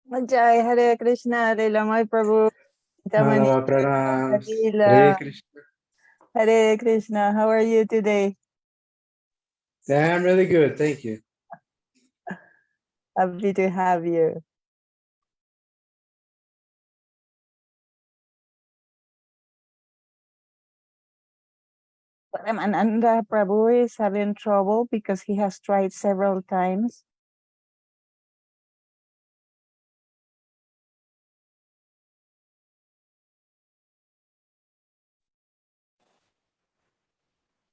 Jai Hare Krishna, Leela Mai Prabhu, Tamani, Pranam. Hare Leela. Krishna. Hare Krishna, how are you today? Yeah, I'm really good, thank you. Happy to have you. Ananda Prabhu is having trouble because he has tried several times.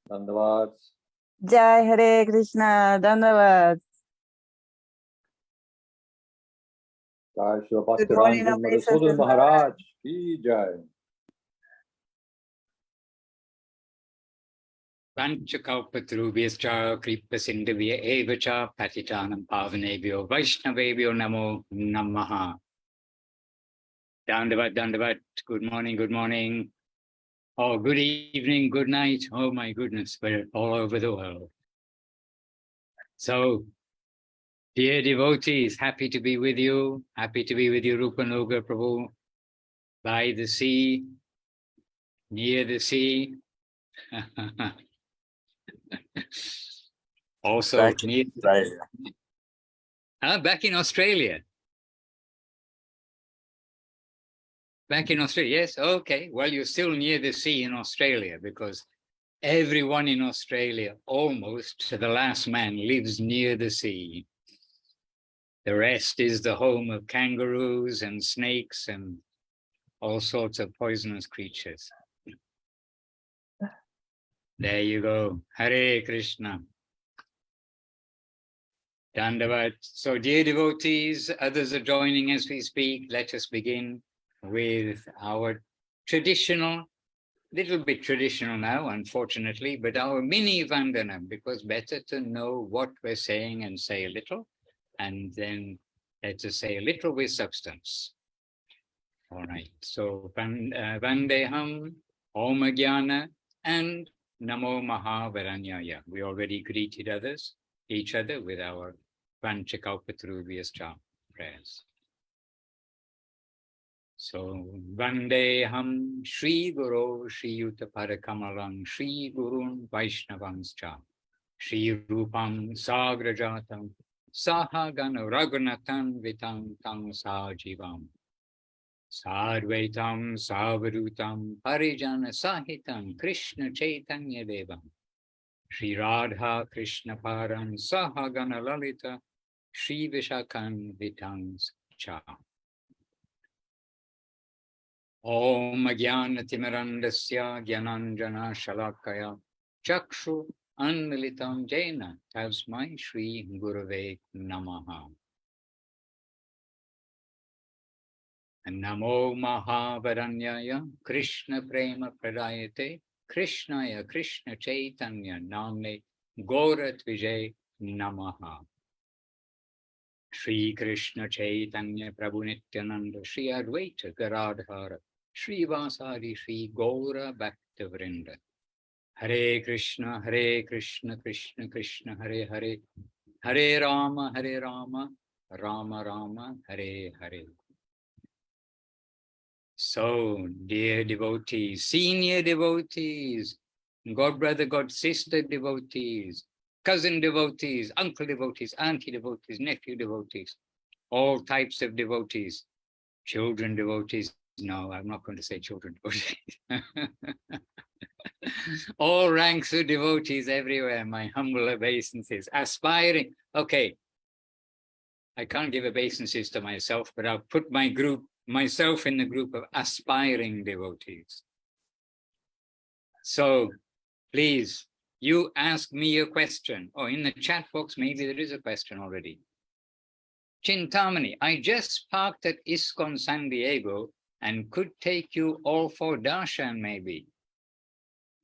Dandavad. Jai Hare Krishna, Dandavad. Jai Shri Good Bhakti morning, Ranjan Madhusudan obeisances. Maharaj ki Jai. Panchakalpatarubhyascha kripasindhavya evacha patitanam pavanebhyo vaishnavebhyo namo namaha. Dandavat, Dandavat, good morning, good morning. Oh, good evening, good night. Oh my goodness, we're all over the world. So, dear devotees, happy to be with you. Happy to be with you, Rupa Noga Prabhu, by the sea, near the sea. Also, Back near back in Australia. Back in Australia, yes, okay. Well, you're still near the sea in Australia because everyone in Australia, almost to the last man, lives near the sea. The rest is the home of kangaroos and snakes and all sorts of poisonous creatures. There you go. Hare Krishna. Dandavat. So, dear devotees, others are joining as we speak. Let us begin with our traditional, little bit traditional now, unfortunately, but our mini Vandanam, because better to know what we're saying and say a little, and then let us say a little with substance. All right, so Vandeham, Om Jnana, and Namo Mahavaranyaya. We already greeted each other with our Panchakalpatarubhyascha prayers. So, Vandeham Shri Guru Shri Yuta Parakamalam Shri Gurun Vaishnavanscha Shri Rupam Sagrajatam Sahagana Raghunathan Vitam Tam Sajivam Sarvaitam Savarutam Parijana Sahitam Krishna Chaitanya Devam Shri Radha Krishna Param Sahagana Lalita Shri Vishakan Vitam Cha Om Jnanatimmirandasya Jnananjana Shalakaya Chakshu Anmilitam Jena Tasmai Shri Gurave Namaha. Namo Mahavaranyaya Krishna Prema Pradayate Krishnaya Krishna Chaitanya Namne Gorat Vijay Namaha. Shri Krishna Chaitanya Prabhu Nityananda Shri Advaita Garadhara Shri Vasari Shri Gaura Bhaktavrinda. Hare Krishna Krishna Krishna Hare Hare Hare Rama Rama Rama Hare Hare. So, dear devotees, senior devotees, God brother, God sister devotees, cousin devotees, uncle devotees, auntie devotees, nephew devotees, all types of devotees, children devotees. No, I'm not going to say children devotees. All ranks of devotees everywhere, my humble obeisances, aspiring. Okay, I can't give obeisances to myself, but I'll put myself in the group of aspiring devotees. So, please, you ask me a question. Oh, in the chat box, maybe there is a question already. Chintamani, I just parked at ISKCON San Diego and could take you all for darshan maybe.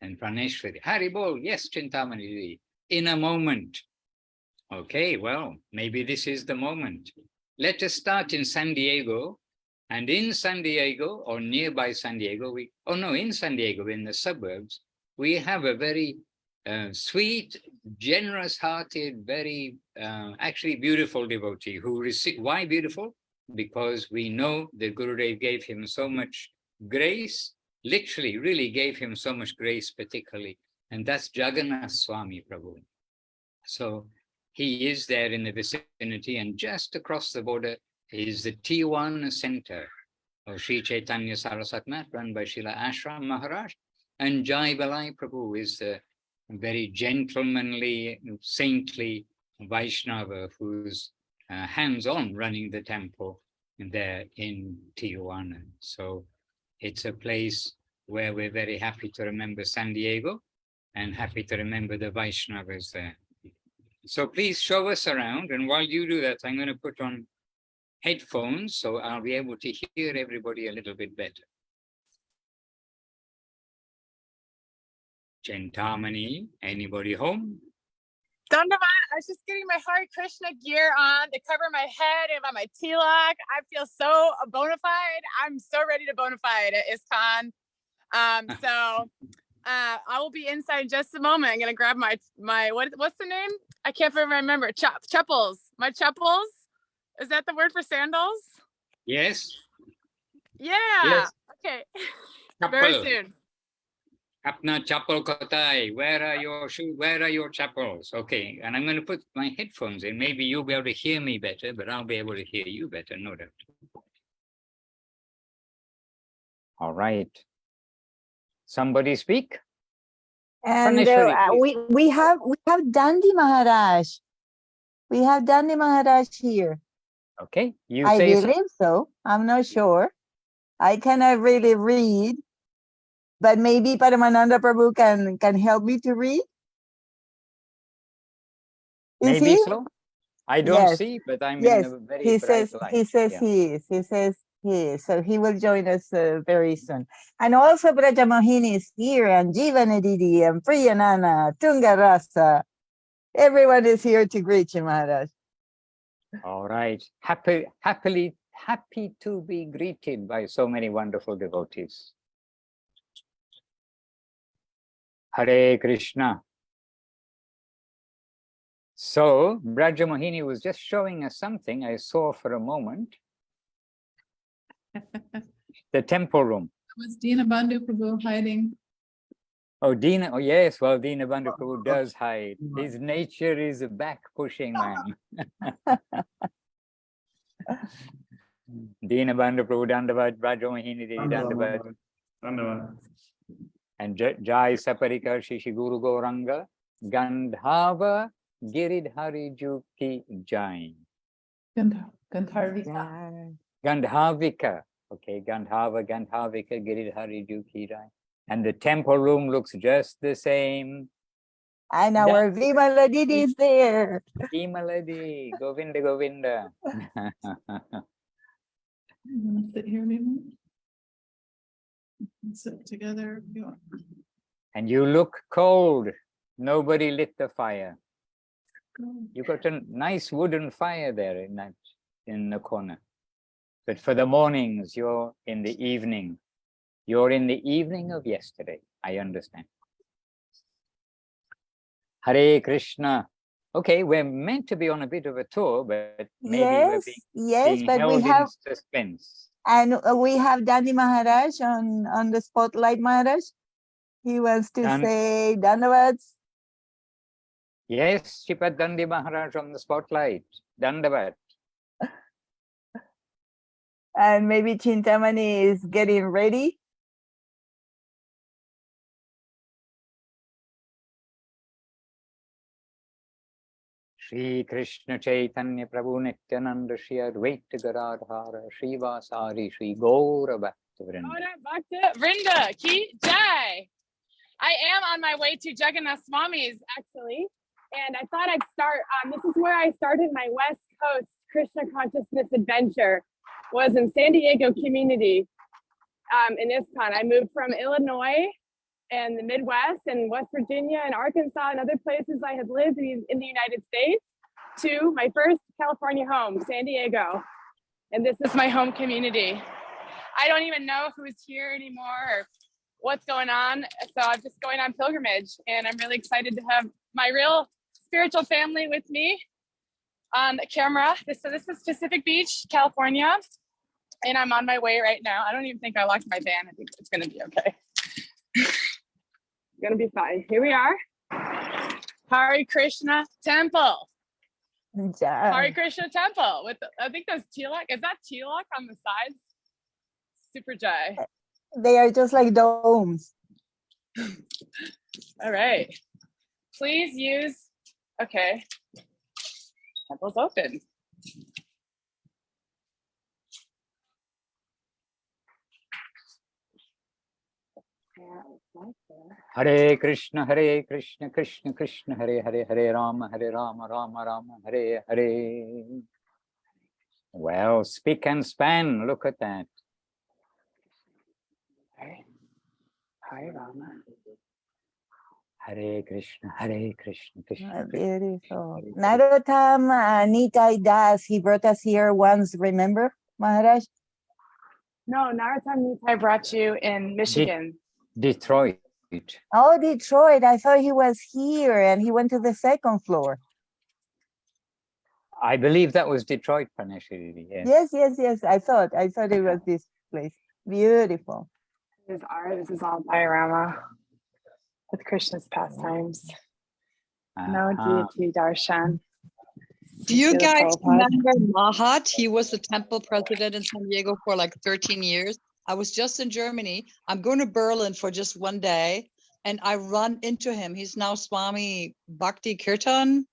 And Praneshwari, Haribol, yes, Chintamani, in a moment. Okay, well, maybe this is the moment. Let us start in San Diego. And in San Diego, or nearby San Diego, in San Diego, in the suburbs, we have a very sweet, generous-hearted, very actually beautiful devotee who received. Why beautiful? because we know that Gurudev gave him so much grace, literally really gave him so much grace particularly, and that's Jagannath Swami Prabhu. So he is there in the vicinity, and just across the border is the T1 center of Sri Chaitanya Saraswat Math, run by Srila Ashram Maharaj, and Jai Balai Prabhu is the very gentlemanly, saintly Vaishnava who's hands-on running the temple there in Tijuana. So it's a place where we're very happy to remember San Diego and happy to remember the Vaishnavas there. So please show us around, and while you do that, I'm going to put on headphones so I'll be able to hear everybody a little bit better. Chintamani, anybody home? Dandavat, I was just getting my Hare Krishna gear on to cover my head and my tilak. I feel so bona fide. I'm so ready to bona fide at ISKCON. I will be inside in just a moment. I'm gonna grab my what's the name? I can't remember. Cheppels. My cheppels. Is that the word for sandals? Yes. Yeah. Yes. Okay. Chappal. Very soon. Apna chappal kotai. Where are your shoes? Where are your chappals? Okay. And I'm going to put my headphones in. Maybe you'll be able to hear me better, but I'll be able to hear you better, no doubt. All right. Somebody speak. And Praneshwari, we have Dandi Maharaj. We have Dandi Maharaj here. Okay. You I say so. believe so. I'm not sure. I cannot really read, but maybe Paramananda Prabhu can help me to read. Is Maybe he? so. I don't Yes. see, but I'm in Yes. a very He bright says light. he says Yeah. he is. He says he is. So he will join us very soon. And also Brajamohini is here, and Jivana Didi, and Priyanana, Tunga Rasa. Everyone is here to greet you, Maharaj. All right. Happy to be greeted by so many wonderful devotees. Hare Krishna. So, Brajamohini was just showing us something I saw for a moment. The temple room. Was Dinabandhu Prabhu hiding? Oh, Dina. Oh, yes. Well, Dinabandhu Prabhu does hide. His nature is a back-pushing man. Dinabandhu Prabhu Dandavat, Brajamohini Devi Dandavat. And Jai Saparika Shishi Guru Gauranga Gandhava Giridhari Juki Jai. Gandharvika. Gandhavika. Okay, Gandhavika Giridhari Juki Jai. And the temple room looks just the same. And our Vimala Didi is there. Vimaladi, Govinda Govinda. You want to sit here, maybe? Sit together if you want. And you look cold. Nobody lit the fire. You got a nice wooden fire there in the corner. But for the mornings, you're in the evening. You're in the evening of yesterday. I understand. Hare Krishna. Okay, we're meant to be on a bit of a tour, but maybe we're being but held we have in suspense. and we have Dandi Maharaj on the spotlight, Maharaj. He wants to say Dandavats. Yes, Shripat Dandi Maharaj on the spotlight. Dandavat. And maybe Chintamani is getting ready. Shri Krishna Chaitanya Prabhu Nityananda Shri Advaita Garadhara Shri Vasari Shri Gaura Bhakta Vrinda. Gaura Bhakta Vrinda Ki Jai. I am on my way to Jagannath Swami's actually, and I thought I'd start. This is where I started my West Coast Krishna consciousness adventure. Was in San Diego community in ISKCON. I moved from Illinois and the Midwest and West Virginia and Arkansas and other places I had lived in the United States to my first California home, San Diego. And this is my home community. I don't even know who's here anymore or what's going on. So I'm just going on pilgrimage, and I'm really excited to have my real spiritual family with me. on camera. So this is Pacific Beach, California, and I'm on my way right now. I don't even think I locked my van. I think it's gonna be okay. Gonna be fine. Here we are. Hare Krishna Temple. Hare Krishna Temple with I think there's tilak. Is that tilak on the sides? Super jai. They are just like domes. All right. Please use. Okay. Temple's open. Hare Krishna, Krishna Krishna, Hare Hare, Hare Rama, Rama Rama, Hare Hare. Well, speak and span. Look at that. Hare Rama. Hare Krishna, Krishna Krishna. Beautiful. Narottam Nitai Das, he brought us here once, remember, Maharaj? No, Narottam Nitai brought you in Michigan. Detroit. Oh, Detroit. I thought he was here and he went to the second floor. I believe that was Detroit, Panashiri. Yes. Yes. I thought it was this place. Beautiful. This is art. This is all diorama with Krishna's pastimes. No deity darshan. Do you guys remember Mahat? He was the temple president in San Diego for like 13 years. I was just in Germany. I'm going to Berlin for just one day, and I run into him. He's now Swami Bhakti Kirtan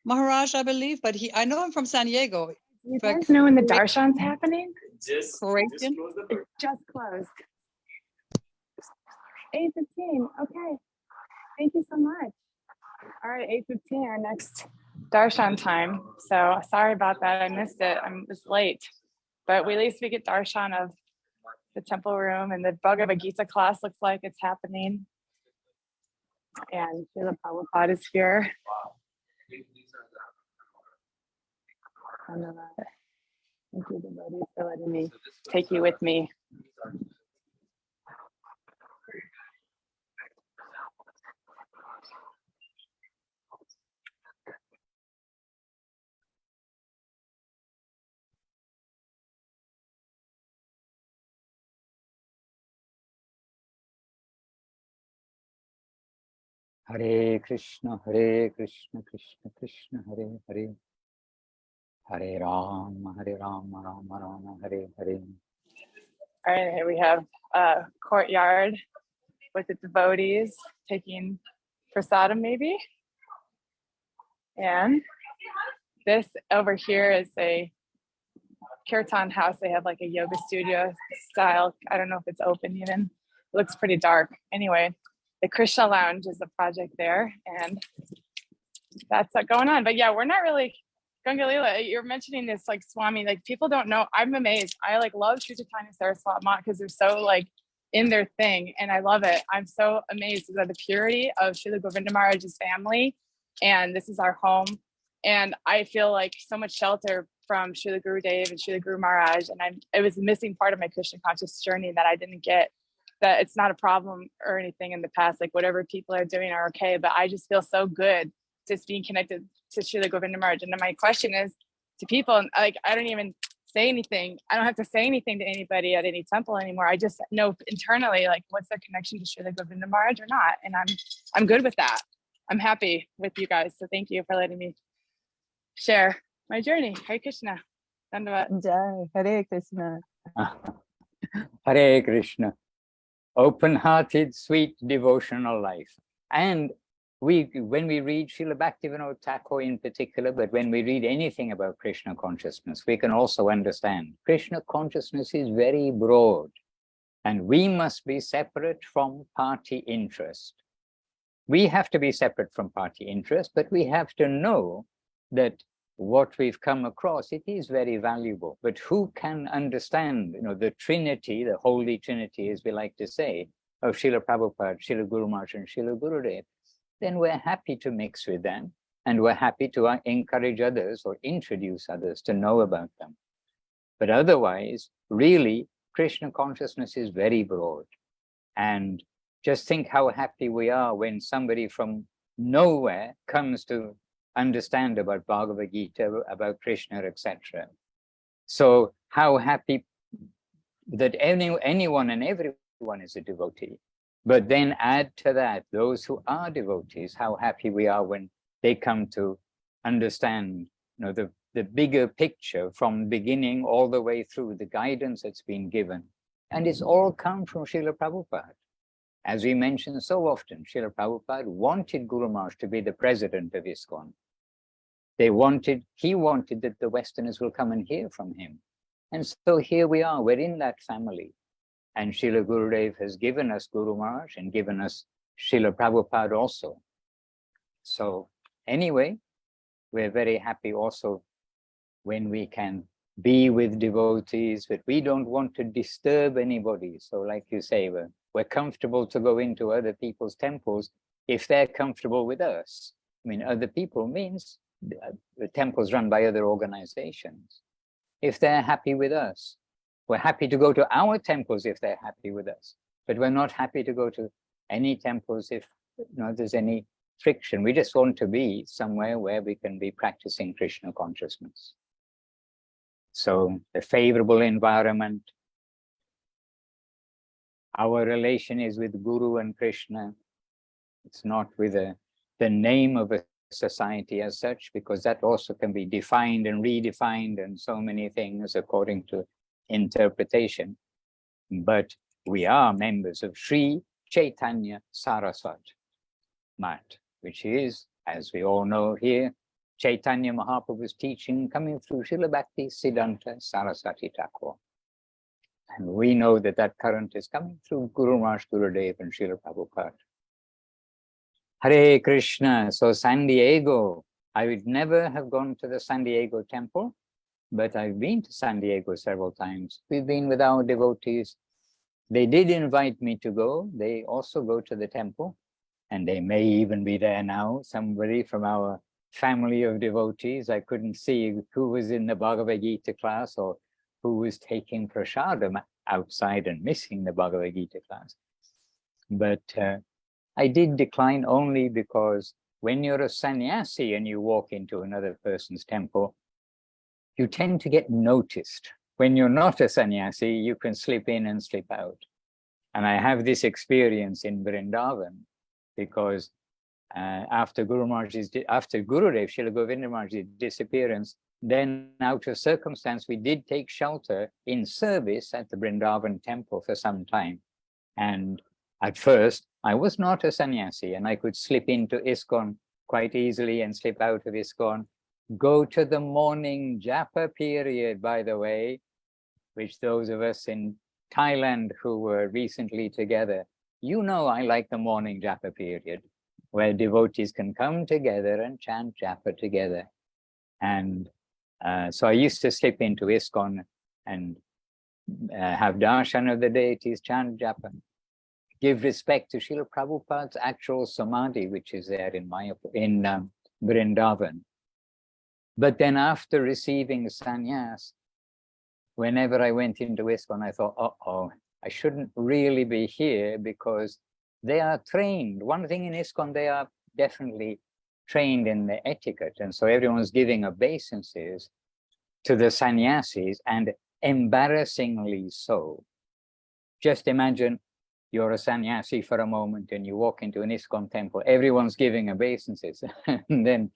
Maharaj, I believe, but I know him from San Diego. You guys know when the darshan's happening? Just Just closed. 8:15. Okay. Thank you so much. All right, 8:15, our next darshan time. So sorry about that. I missed it. I was late. But at least we get darshan of the temple room, and the Bhagavad Gita class looks like it's happening. And Srila Prabhupada is here. Thank you, devotees, for letting me take you with me. Hare Krishna, Krishna Krishna, Hare Hare. Hare Rama, Rama Rama, Hare Hare. All right, here we have a courtyard with the devotees taking prasadam maybe. And this over here is a kirtan house. They have like a yoga studio style. I don't know if it's open even. It looks pretty dark. Anyway, the Krishna Lounge is the project there, and that's going on. But yeah, we're not really, Gangalila, you're mentioning this like Swami, like people don't know. I'm amazed. I like love Sri Chaitanya Saraswat Mat because they're so like in their thing, and I love it. I'm so amazed at the purity of Srila Govinda Maharaj's family, and this is our home. And I feel like so much shelter from Srila Gurudev and Srila Guru Maharaj, and it was a missing part of my Krishna conscious journey that I didn't get. That it's not a problem or anything in the past, like whatever people are doing are okay, but I just feel so good just being connected to Srila Govinda Maharaj. And then my question is to people, like I don't even say anything. I don't have to say anything to anybody at any temple anymore. I just know internally like what's their connection to Srila Govinda Maharaj or not. And I'm good with that. I'm happy with you guys. So thank you for letting me share my journey. Hare Krishna. Dandavat. Jai, Hare Krishna. Hare Krishna. Open-hearted, sweet, devotional life. And when we read Srila Bhaktivinoda Thakur in particular, but when we read anything about Krishna consciousness, we can also understand Krishna consciousness is very broad, and we must be separate from party interest. We have to be separate from party interest, but we have to know that what we've come across, it is very valuable. But who can understand, the Trinity, the Holy Trinity, as we like to say, of Srila Prabhupada, Srila Guru Maharaj, and Srila Gurudev? Then we're happy to mix with them, and we're happy to encourage others or introduce others to know about them. But otherwise, really, Krishna consciousness is very broad. And just think how happy we are when somebody from nowhere comes to understand about Bhagavad Gita, about Krishna, etc. So how happy that anyone and everyone is a devotee. But then add to that those who are devotees, how happy we are when they come to understand, the bigger picture from beginning all the way through, the guidance that's been given. And it's all come from Srila Prabhupada. As we mentioned so often, Srila Prabhupada wanted Guru Maharaj to be the president of ISKCON. He wanted that the Westerners will come and hear from him. And so here we are, we're in that family. And Srila Gurudev has given us Guru Maharaj and given us Srila Prabhupada also. So anyway, we're very happy also when we can be with devotees, but we don't want to disturb anybody. So like you say, we're comfortable to go into other people's temples if they're comfortable with us. I mean, other people means the temples run by other organizations. If they're happy with us, we're happy to go to our temples if they're happy with us, but we're not happy to go to any temples if there's any friction. We just want to be somewhere where we can be practicing Krishna consciousness. So the favorable environment, our relation is with Guru and Krishna. It's not with the name of a society as such, because that also can be defined and redefined and so many things according to interpretation. But we are members of Sri Chaitanya Saraswat Math, which is, as we all know here, Chaitanya Mahaprabhu's teaching coming through Srila Bhakti Siddhanta Saraswati Thakur. And we know that that current is coming through Guru Maharaj Gurudev and Srila Prabhupada. Hare Krishna. So San Diego, I would never have gone to the San Diego temple, but I've been to San Diego several times. We've been with our devotees. They did invite me to go. They also go to the temple, and they may even be there now. Somebody from our family of devotees. I couldn't see who was in the Bhagavad Gita class or who was taking prasadam outside and missing the Bhagavad Gita class. But I did decline only because when you're a sannyasi and you walk into another person's temple, you tend to get noticed. When you're not a sannyasi, you can slip in and slip out. And I have this experience in Vrindavan because after Gurudev, Srila Govinda Maharaj's disappearance, then out of circumstance, we did take shelter in service at the Vrindavan temple for some time. And at first, I was not a sannyasi and I could slip into ISKCON quite easily and slip out of ISKCON. Go to the morning japa period, by the way, which those of us in Thailand who were recently together, I like the morning japa period, where devotees can come together and chant japa together. And so I used to slip into ISKCON and have darshan of the deities, chant japa, give respect to Srila Prabhupada's actual samadhi, which is there in Vrindavan. But then after receiving sannyas, whenever I went into ISKCON, I thought, I shouldn't really be here because they are trained. One thing in ISKCON, they are definitely trained in the etiquette. And so everyone's giving obeisances to the sannyasis, and embarrassingly so. Just imagine you're a sannyasi for a moment and you walk into an ISKCON temple, everyone's giving obeisances. And then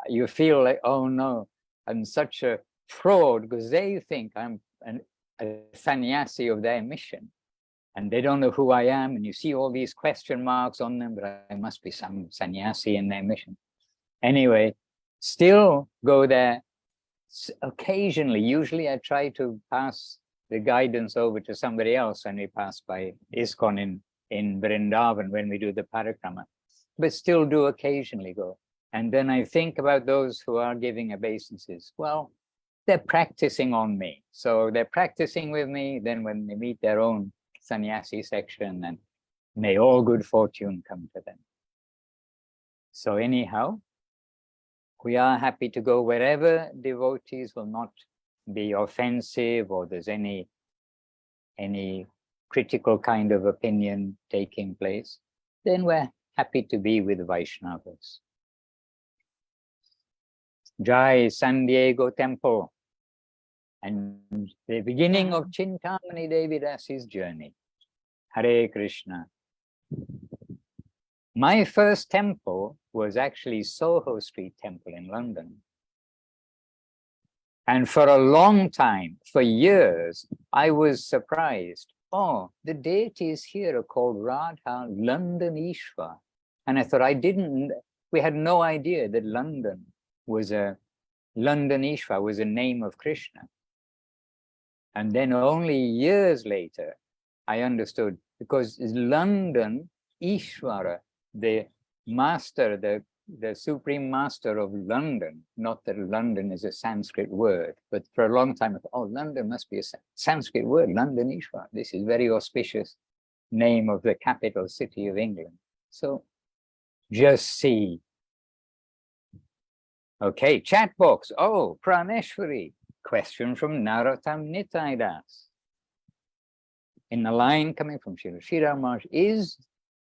you feel like, oh no, I'm such a fraud, because they think I'm a sannyasi of their mission. And they don't know who I am, and you see all these question marks on them, but I must be some sannyasi in their mission. Anyway, still go there occasionally. Usually I try to pass the guidance over to somebody else when we pass by ISKCON in Vrindavan when we do the parikrama, but still do occasionally go. And then I think about those who are giving obeisances. Well, they're practicing on me. So they're practicing with me, then when they meet their own sannyasi section, and may all good fortune come to them. So anyhow, we are happy to go wherever devotees will not be offensive or there's any critical kind of opinion taking place. Then we're happy to be with Vaishnavas. Jai San Diego Temple, and the beginning of Chintamani Devi Dasi's journey. Hare Krishna. My first temple was actually Soho Street Temple in London. And for a long time, for years, I was surprised. Oh, the deities here are called Radha London Ishwar. And I thought we had no idea that London Ishwar was a name of Krishna. And then only years later, I understood, because London Ishwara, the master, the supreme master of London, not that London is a Sanskrit word, but for a long time I thought, oh, London must be a Sanskrit word, London Ishwar. This is very auspicious name of the capital city of England. So just see. Okay, chat box. Oh, Praneshwari. Question from Narottam Nitai Das. In the line coming from Srila Sridhar Maharaj, is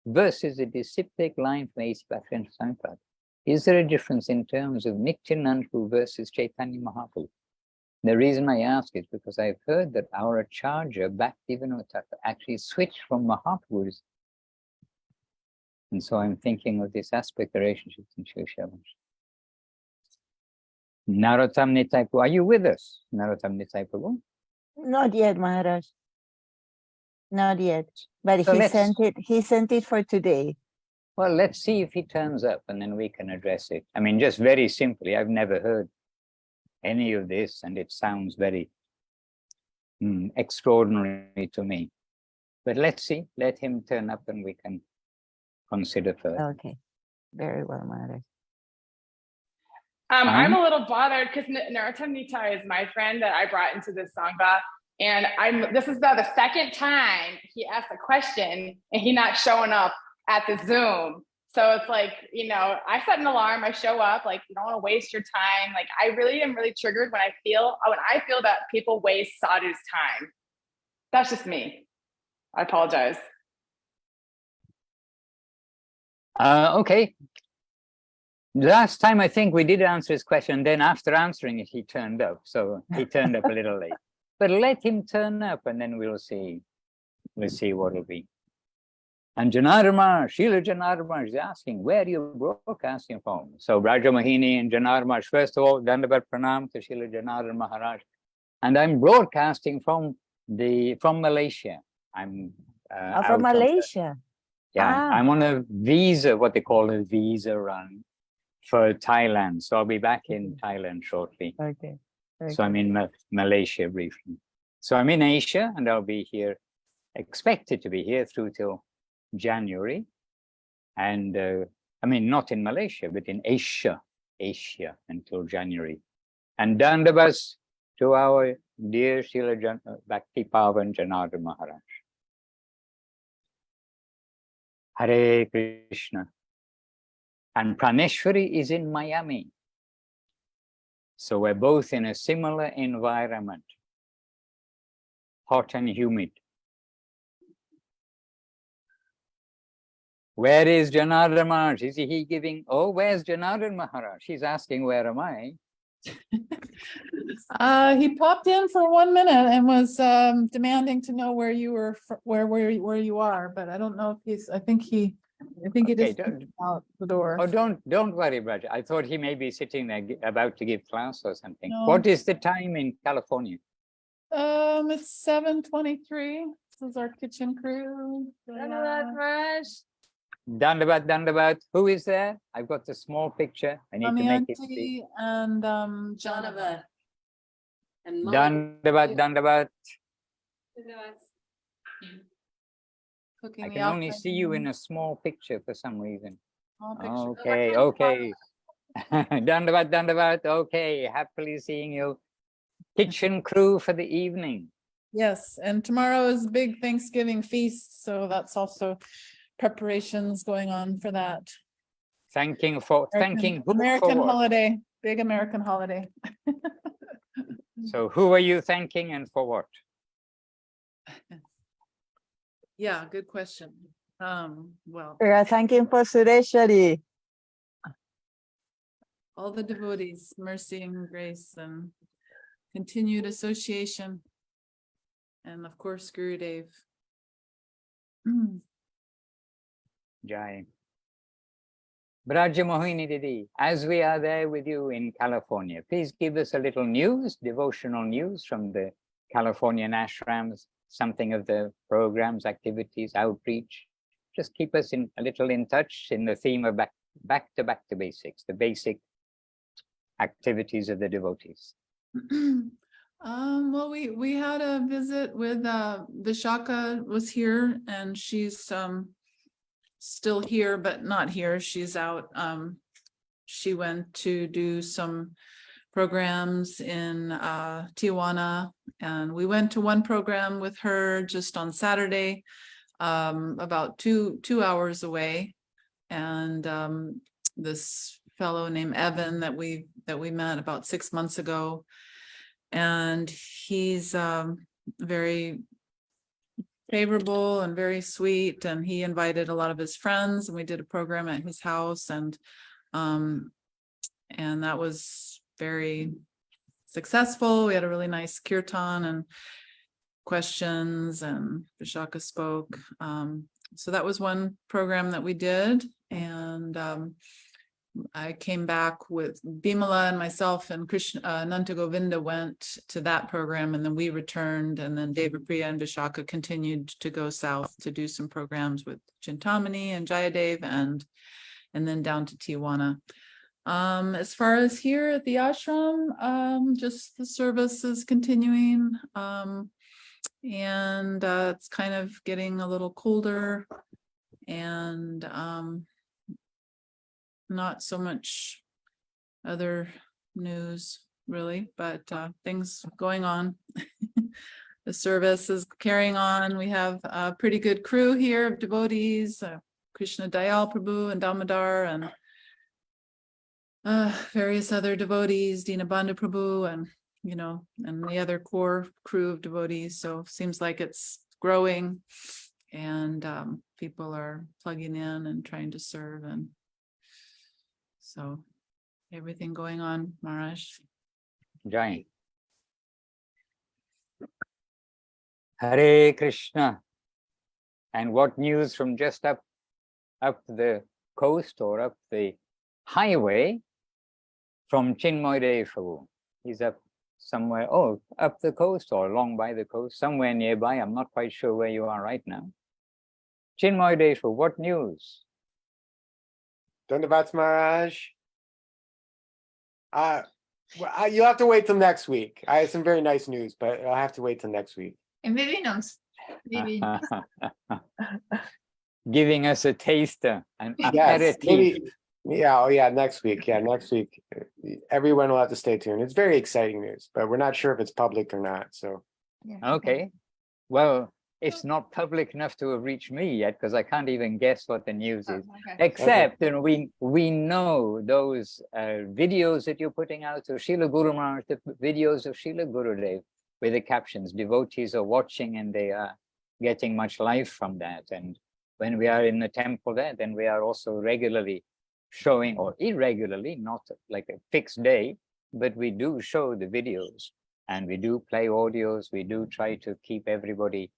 versus a disciplic line from A.C. Bhaktivinoda Swami. Is there a difference in terms of Nityananda versus Chaitanya Mahaprabhu? The reason I ask is because I've heard that our Acharya Bhaktivinoda Thakur actually switched from Mahaprabhu's. And so I'm thinking of this aspect of relationship in Sri Srila. Narottam Nitai Prabhu, are you with us? Narottam Nitai Prabhu? Not yet, Maharaj. Not yet. But So he sent it for today. Well, let's see if he turns up and then we can address it. I mean, just very simply, I've never heard any of this and it sounds very extraordinary to me. But let's see, let him turn up and we can consider further. Okay, very well, Maharaj. I'm a little bothered because Narottam Nitai is my friend that I brought into this Sangha. And this is the second time he asked a question and he not showing up at the Zoom. So it's like, I set an alarm, I show up, like, you don't want to waste your time. Like, I really am really triggered when I feel that people waste Sadhu's time. That's just me. I apologize. Okay. Last time, I think we did answer his question. Then after answering it, he turned up. So he turned up a little late. But let him turn up and then we'll see what it'll be. And Janardhan, Srila Janardhan is asking, where are you broadcasting from? So Braja Mohini and Janardhan, first of all, Dandavat Pranam to Srila Janardhan Maharaj. And I'm broadcasting from Malaysia. I'm from Malaysia. I'm on a visa, what they call a visa run for Thailand. So I'll be back in Thailand shortly. Okay. So I'm in Malaysia briefly. So I'm in Asia and I'll be here, expected to be here through till January. And I mean, not in Malaysia, but in Asia until January. And Dandavas to our dear Srila Bhakti Pavan Janardhan Maharaj. Hare Krishna. And Praneshwari is in Miami. So we're both in a similar environment, hot and humid. Where is Janardhan Maharaj? Is he giving? Oh, where's Janardhan Maharaj? He's asking, where am I? He popped in for 1 minute and was demanding to know where you were, where you are, but I don't know if he's. I think he just out the door. Oh, don't worry, brother. I thought he may be sitting there about to give class or something. No. What is the time in California? It's 7:23. This is our kitchen crew. Dandavat. Who is there? I've got the small picture. I need to make it big. And Jonathan. And Dandavat. Cooking I the can only see you in afternoon. a small picture for some reason. Small picture. Okay. Dandavat. Okay, happily seeing you. Kitchen crew for the evening. Yes, and tomorrow is big Thanksgiving feast, so that's also preparations going on for that. Thanking who American for what? holiday, big American holiday. So who are you thanking and for what? Yeah, good question. Well, We are thanking for Sureshwari. all the devotees, mercy and grace and continued association. And of course, Gurudev. Jai. Braja Mohini Didi, as we are there with you in California, please give us a little news, devotional news from the Californian ashrams, something of the programs, activities, outreach. Just keep us a little in touch in the theme of back to basics, the basic activities of the devotees. Well, we had a visit with Vishaka was here, and she's still here but not here. She's out. She went to do some programs in Tijuana, and we went to one program with her just on Saturday, about two hours away. And this fellow named Evan that we met about 6 months ago, and he's very favorable and very sweet, and he invited a lot of his friends, and we did a program at his house, and that was very successful. We had a really nice kirtan and questions, and Vishaka spoke. So that was one program that we did, and I came back with Bimala and myself, and Krishna, Nanta Govinda went to that program, and then we returned, and then Devapriya and Vishaka continued to go south to do some programs with Chintamani and Jayadev, and then down to Tijuana. As far as here at the ashram, just the service is continuing, and it's kind of getting a little colder, and not so much other news really, but things going on. The service is carrying on. We have a pretty good crew here of devotees, Krishna Dayal Prabhu and Damodar, and various other devotees, Dinabandhu Prabhu, and and the other core crew of devotees. So seems like it's growing, and people are plugging in and trying to serve, and so everything going on, Maharaj. Jai. Hare Krishna. And what news from just up the coast or up the highway from Chinmoy Prabhu? He's up somewhere, up the coast or along by the coast, somewhere nearby. I'm not quite sure where you are right now. Chinmoy Prabhu, what news? Dandavats Maharaj. You'll have to wait till next week. I have some very nice news, but I'll have to wait till next week. And Vivinos. Giving us a taster, an Yes, aperitif. maybe, yeah, next week. Yeah, next week. Everyone will have to stay tuned. It's very exciting news, but we're not sure if it's public or not. So Okay. Well, it's not public enough to have reached me yet, because I can't even guess what the news is. Except we know those videos that you're putting out of Srila Guru Maharaj, the videos of Srila Gurudev with the captions. Devotees are watching, and they are getting much life from that. And when we are in the temple there, then we are also regularly showing, or irregularly, not like a fixed day, but we do show the videos, and we do play audios. We do try to keep everybody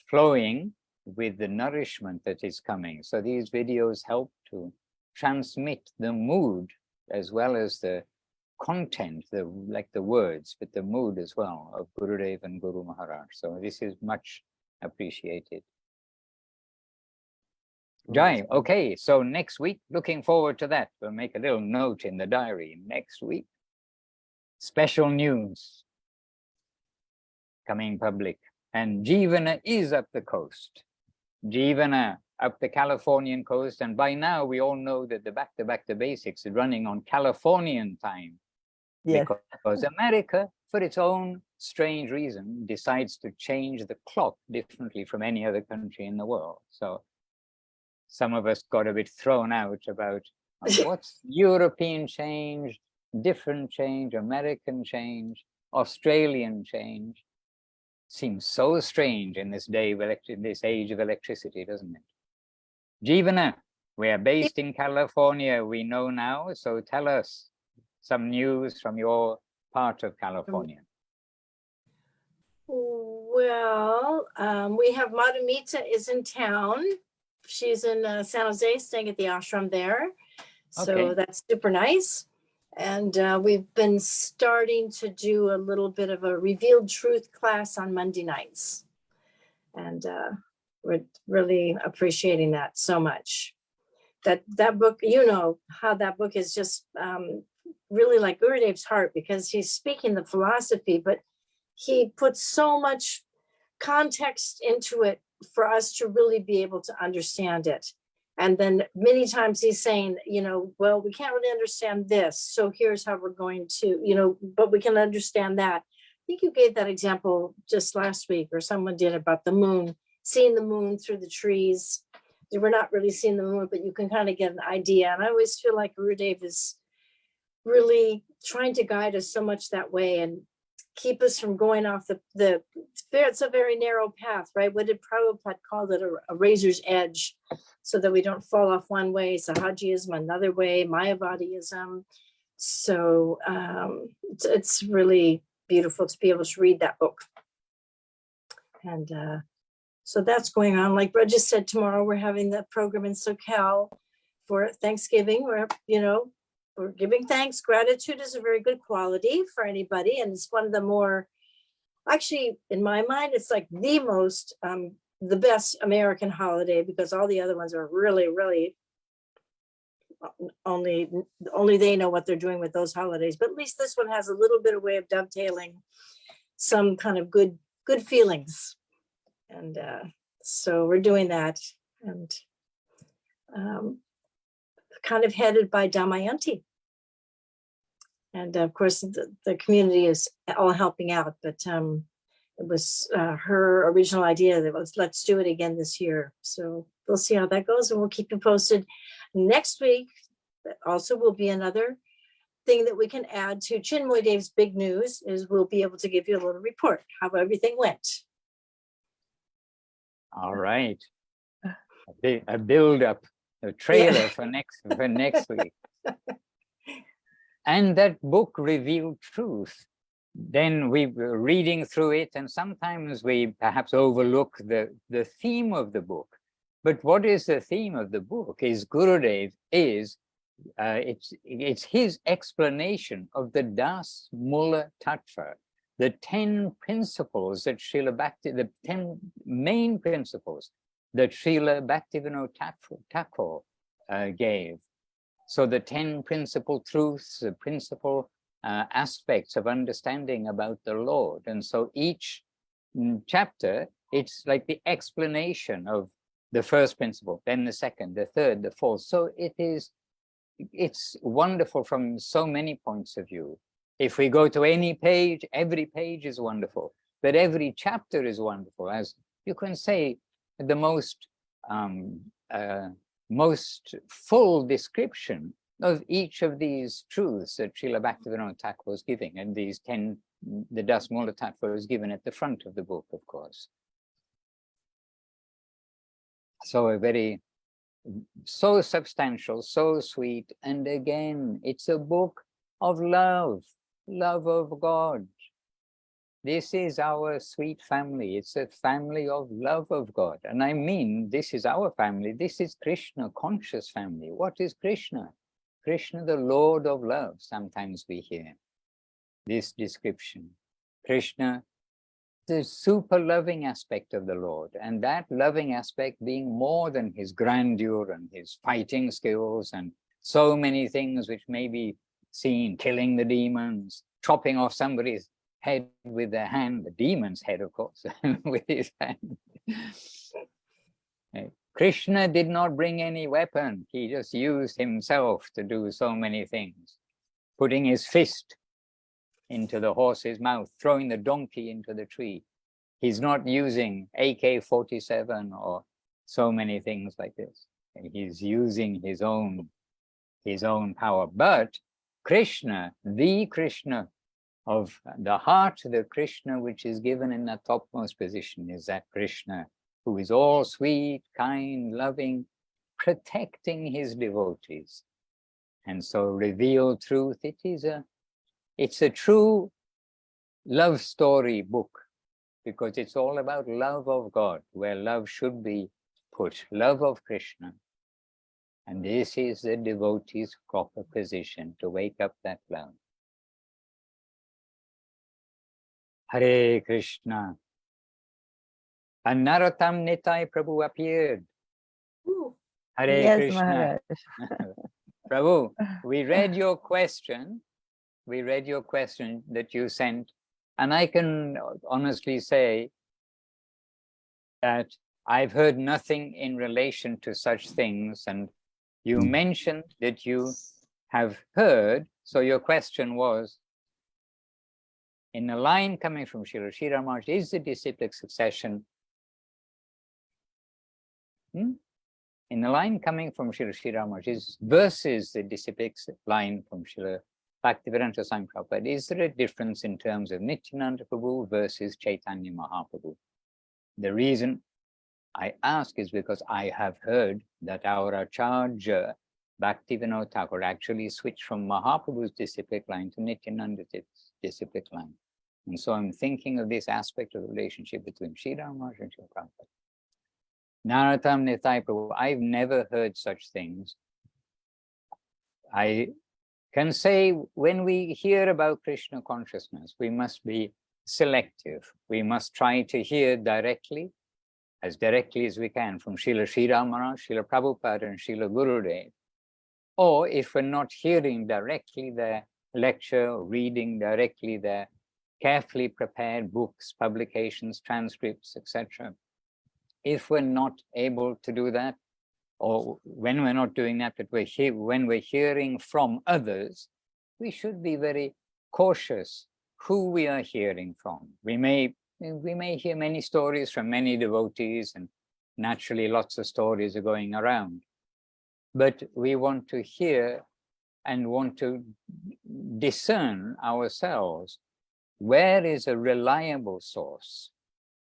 flowing with the nourishment that is coming. So these videos help to transmit the mood as well as the content, like the words, but the mood as well of Gurudev and Guru Maharaj. So this is much appreciated. Jai, okay, so next week, looking forward to that. We'll make a little note in the diary next week. Special news coming public. And Jivana is up the coast. Jivana up the Californian coast. And by now we all know that the back to basics is running on Californian time. Yes. Because America, for its own strange reason, decides to change the clock differently from any other country in the world. So some of us got a bit thrown out about what's European change, different change, American change, Australian change. Seems so strange in this day of this age of electricity, doesn't it? Jivana, we are based in California, we know now, so tell us, some news from your part of California? Well, we have Madhumita is in town. She's in San Jose, staying at the ashram there. So Okay. that's super nice. And we've been starting to do a little bit of a revealed truth class on Monday nights. And we're really appreciating that so much. That book, you know how that book is just really like Gurudev's heart, because he's speaking the philosophy, but he puts so much context into it for us to really be able to understand it. And then many times he's saying, you know, well, we can't really understand this, so here's how we're going to, you know, but we can understand that. I think you gave that example just last week, or someone did, about the moon, seeing the moon through the trees. We're not really seeing the moon, but you can kind of get an idea. And I always feel like Gurudev is really trying to guide us so much that way and keep us from going off it's a very narrow path, right? What did Prabhupada call it? A razor's edge, so that we don't fall off one way. Sahajism another way, Mayavadism. So it's really beautiful to be able to read that book. And so that's going on. Like Brad just said, tomorrow we're having the program in SoCal for Thanksgiving. We're giving thanks. Gratitude is a very good quality for anybody. And it's one of the more, actually, in my mind, it's like the most, the best American holiday, because all the other ones are really, really, only they know what they're doing with those holidays. But at least this one has a little bit of way of dovetailing some kind of good feelings. And so we're doing that. And kind of headed by Damayanti. And of course, the community is all helping out, but it was her original idea that was, let's do it again this year. So we'll see how that goes, and we'll keep you posted. Next week also will be another thing that we can add to Chinmoy Dave's big news, is we'll be able to give you a little report how everything went. All right. A build up, a trailer for next week. And that book, Revealed Truth, then we were reading through it, and sometimes we perhaps overlook the theme of the book. But what is the theme of the book? Is Gurudev is it's his explanation of the Das Mula Tattva, the 10 principles that the 10 main principles that Srila Bhaktivinoda Thakur gave. So the 10 principal truths, the principal aspects of understanding about the Lord. And so each chapter, it's like the explanation of the first principle, then the second, the third, the fourth. So it's wonderful from so many points of view. If we go to any page, every page is wonderful, but every chapter is wonderful. As you can say, the most full description of each of these truths that Srila Bhaktivinoda Thakur was giving, and these 10, the Das Mula Tattva was given at the front of the book, of course. So so substantial, so sweet, and again, it's a book of love of God. This is our sweet family. It's a family of love of God. And I mean, this is our family. This is Krishna, conscious family. What is Krishna? Krishna, the Lord of love. Sometimes we hear this description. Krishna, the super loving aspect of the Lord. And that loving aspect being more than his grandeur and his fighting skills and so many things which may be seen, killing the demons, chopping off somebody's head with their hand, the demon's head, of course, with his hand. Krishna did not bring any weapon. He just used himself to do so many things, putting his fist into the horse's mouth, throwing the donkey into the tree. He's not using AK-47 or so many things like this. He's using his own power. But Krishna, the Krishna of the heart, the Krishna which is given in the topmost position, is that Krishna who is all sweet, kind, loving, protecting his devotees. And so revealed truth, it's a true love story book, because it's all about love of God, where love should be put, love of Krishna. And this is the devotee's proper position, to wake up that love. Hare Krishna. And Narottam Nitai Prabhu appeared. Hare Yes, Krishna. Maharaj. Prabhu, we read your question. We read your question that you sent. And I can honestly say that I've heard nothing in relation to such things. And you mentioned that you have heard. So your question was, in the line coming from Srila Sridhar Maharaj, is the disciplic succession? In the line coming from Srila Sridhar Maharaj is versus the disciplic line from Srila Bhaktivedanta Swami Prabhupada. Is there a difference in terms of Nityananda Prabhu versus Chaitanya Mahaprabhu? The reason I ask is because I have heard that our Acharya Bhaktivinoda Thakur actually switched from Mahaprabhu's disciplic line to Nityananda's disciplic line. And so I'm thinking of this aspect of the relationship between Sridhar Maharaj and Srila Prabhupada. Narottam Nitai Prabhu, I've never heard such things. I can say when we hear about Krishna consciousness, we must be selective. We must try to hear directly as we can from Srila Sridhar Maharaj, Srila Prabhupada, and Srila Gurudev. Or if we're not hearing directly their lecture, or reading directly their carefully prepared books, publications, transcripts, etc. If we're not able to do that, or when we're not doing that, but when we're hearing from others, we should be very cautious who we are hearing from. We may hear many stories from many devotees, and naturally lots of stories are going around. But we want to hear and want to discern ourselves where is a reliable source,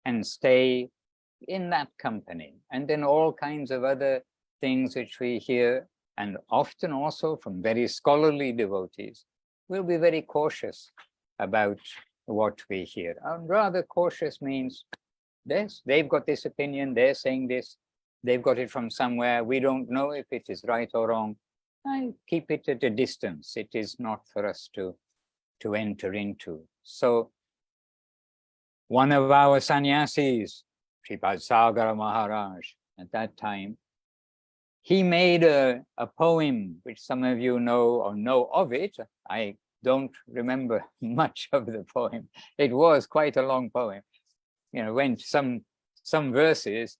and stay in that company. And then all kinds of other things which we hear, and often also from very scholarly devotees, we'll be very cautious about what we hear. And rather cautious means this, they've got this opinion, they're saying this, they've got it from somewhere, we don't know if it is right or wrong. I keep it at a distance. It is not for us to enter into. So one of our sannyasis, Sripad Sagara Maharaj, at that time, he made a poem, which some of you know or know of it. I don't remember much of the poem. It was quite a long poem. You know, went some verses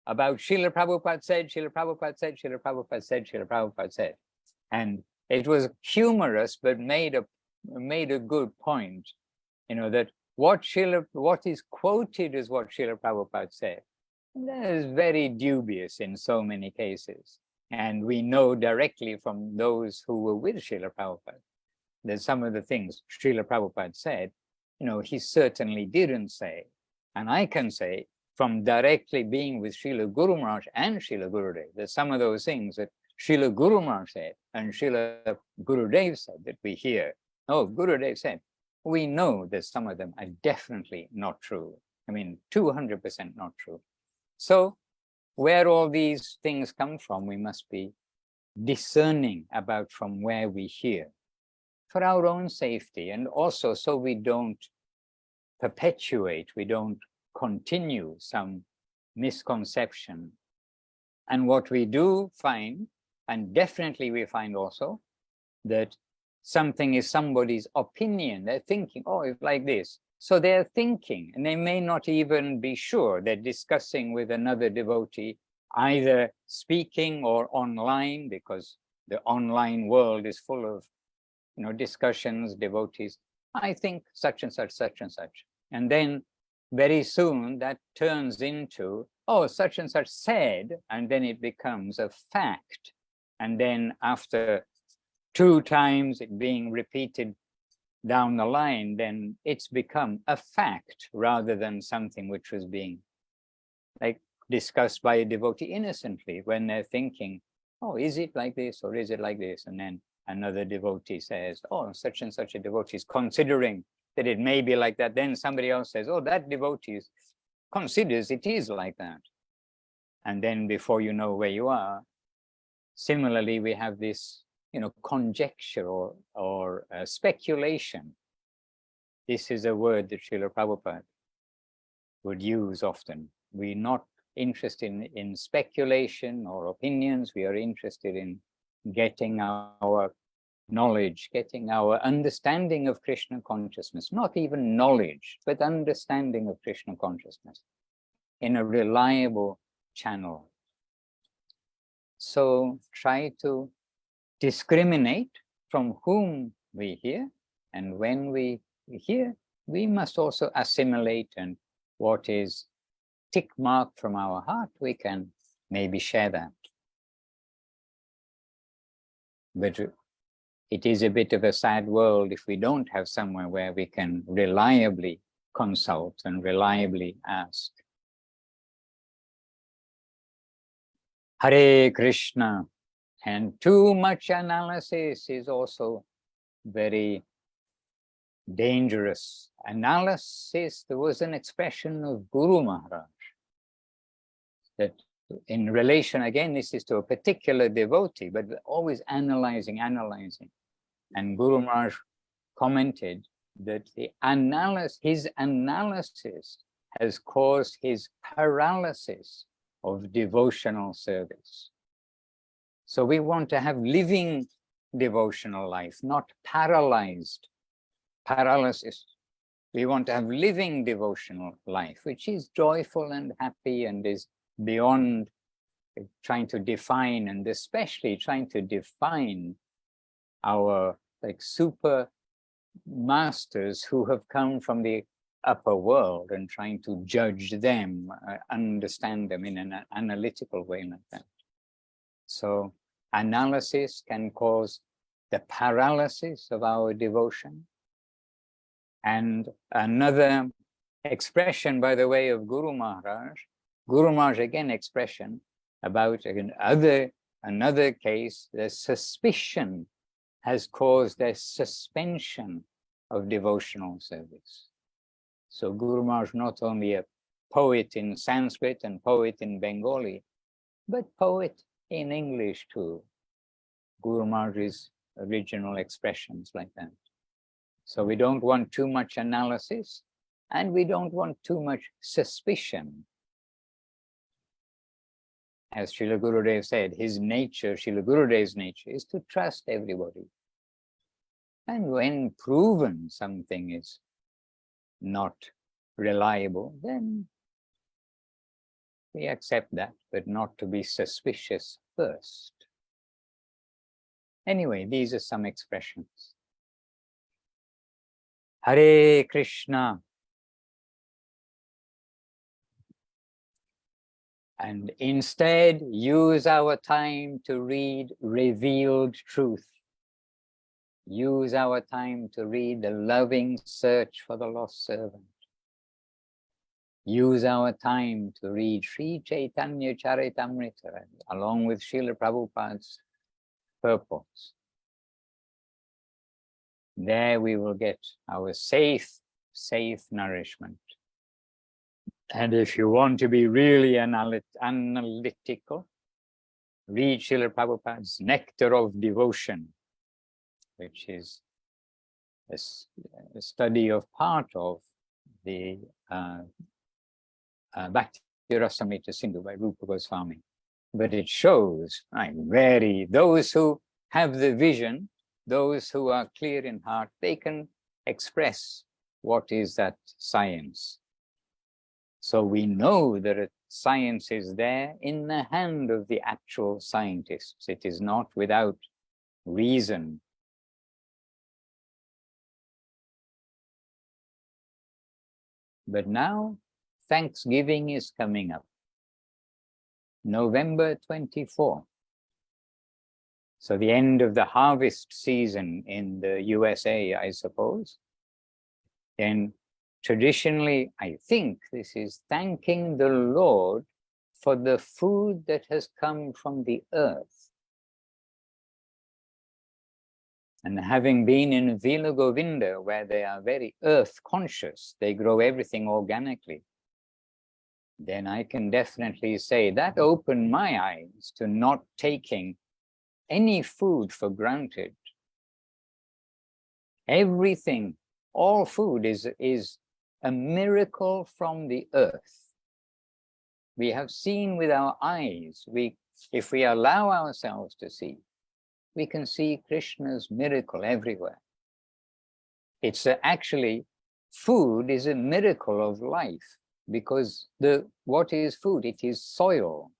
about Srila Prabhupada said, Srila Prabhupada said, Srila Prabhupada said, Srila Prabhupada said. And it was humorous, but made a good point, you know, that what is quoted is what Srila Prabhupada said. That is very dubious in so many cases. And we know directly from those who were with Srila Prabhupada that some of the things Srila Prabhupada said, you know, he certainly didn't say. And I can say from directly being with Srila Guru Maharaj and Srila Gurudev, that some of those things that Srila Guru Maharaj said and Srila Gurudev said that we hear, oh, Gurudev said, we know that some of them are definitely not true. I mean, 200% not true. So where all these things come from, we must be discerning about from where we hear for our own safety, and also so we don't perpetuate, we don't continue some misconception. And what we do find, and definitely we find also, that something is somebody's opinion. They're thinking, oh, it's like this. So they're thinking, and they may not even be sure. They're discussing with another devotee, either speaking or online, because the online world is full of, you know, discussions, devotees. I think such and such, such and such. And then very soon that turns into, oh, such and such said, and then it becomes a fact. And then after 2 times it being repeated down the line, then it's become a fact rather than something which was being like discussed by a devotee innocently when they're thinking, oh, is it like this or is it like this? And then another devotee says, oh, such and such a devotee is considering that it may be like that. Then somebody else says, oh, that devotee considers it is like that. And then before you know where you are, similarly, we have this, conjecture or speculation. This is a word that Srila Prabhupada would use often. We're not interested in speculation or opinions. We are interested in getting our knowledge, getting our understanding of Krishna consciousness, not even knowledge, but understanding of Krishna consciousness in a reliable channel. So try to discriminate from whom we hear, and when we hear, we must also assimilate, and what is tick mark from our heart, we can maybe share that. But it is a bit of a sad world if we don't have somewhere where we can reliably consult and reliably ask. Hare Krishna. And too much analysis is also very dangerous. Analysis, there was an expression of Guru Maharaj that in relation, again, this is to a particular devotee, but always analyzing. And Guru Maharaj commented that his analysis has caused his paralysis of devotional service. So we want to have living devotional life, not paralyzed paralysis. We want to have living devotional life, which is joyful and happy and is beyond trying to define, and especially trying to define our super masters who have come from the upper world and trying to judge them, understand them in an analytical way like that. So analysis can cause the paralysis of our devotion. And another expression, by the way, of Guru Maharaj again expression about another case, the suspicion has caused a suspension of devotional service. So Guru Maharaj not only a poet in Sanskrit and poet in Bengali, but poet in English too. Guru Maharaj's original expressions like that. So we don't want too much analysis, and we don't want too much suspicion. As Srila Gurudev said, Srila Gurudev's nature is to trust everybody. And when proven something is not reliable, then we accept that, but not to be suspicious first. Anyway, these are some expressions. Hare Krishna. And instead, use our time to read revealed truth. Use our time to read the loving search for the lost servant. Use our time to read Sri Chaitanya Charitamrita along with Srila Prabhupada's purports. There we will get our safe nourishment. And if you want to be really analytical, read Srila Prabhupada's Nectar of Devotion, which is a study of part of the Bhakti Rasamrita Sindhu by Rupa Goswami. But it shows, those who have the vision, those who are clear in heart, they can express what is that science. So we know that science is there in the hand of the actual scientists. It is not without reason. But now, Thanksgiving is coming up. November 24. So the end of the harvest season in the USA, I suppose. And traditionally, I think this is thanking the Lord for the food that has come from the earth. And having been in Vila Govinda, where they are very earth conscious, they grow everything organically, then I can definitely say that opened my eyes to not taking any food for granted. Everything, all food is a miracle from the earth. We have seen with our eyes. If we allow ourselves to see, we can see Krishna's miracle everywhere. It's actually, food is a miracle of life, because what is food? It is soil.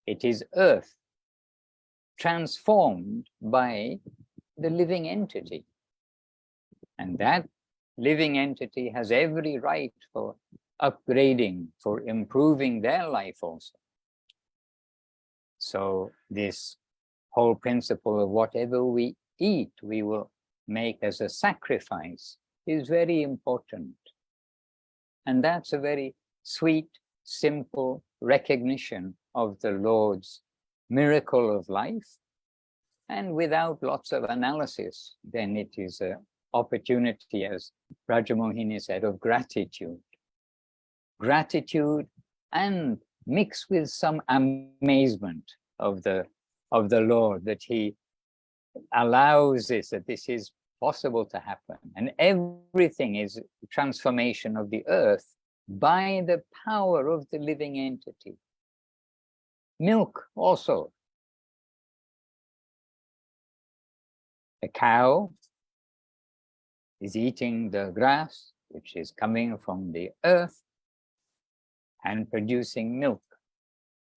It is earth transformed by the living entity. And that living entity has every right for upgrading, for improving their life also. So this whole principle of whatever we eat, we will make as a sacrifice is very important. And that's a very sweet, simple recognition of the Lord's miracle of life. And without lots of analysis, then it is an opportunity, as Rajamohini said, of gratitude. Gratitude and mixed with some amazement of the Lord, that he allows this, that this is possible to happen. And everything is transformation of the earth by the power of the living entity. Milk also. A cow is eating the grass, which is coming from the earth, and producing milk.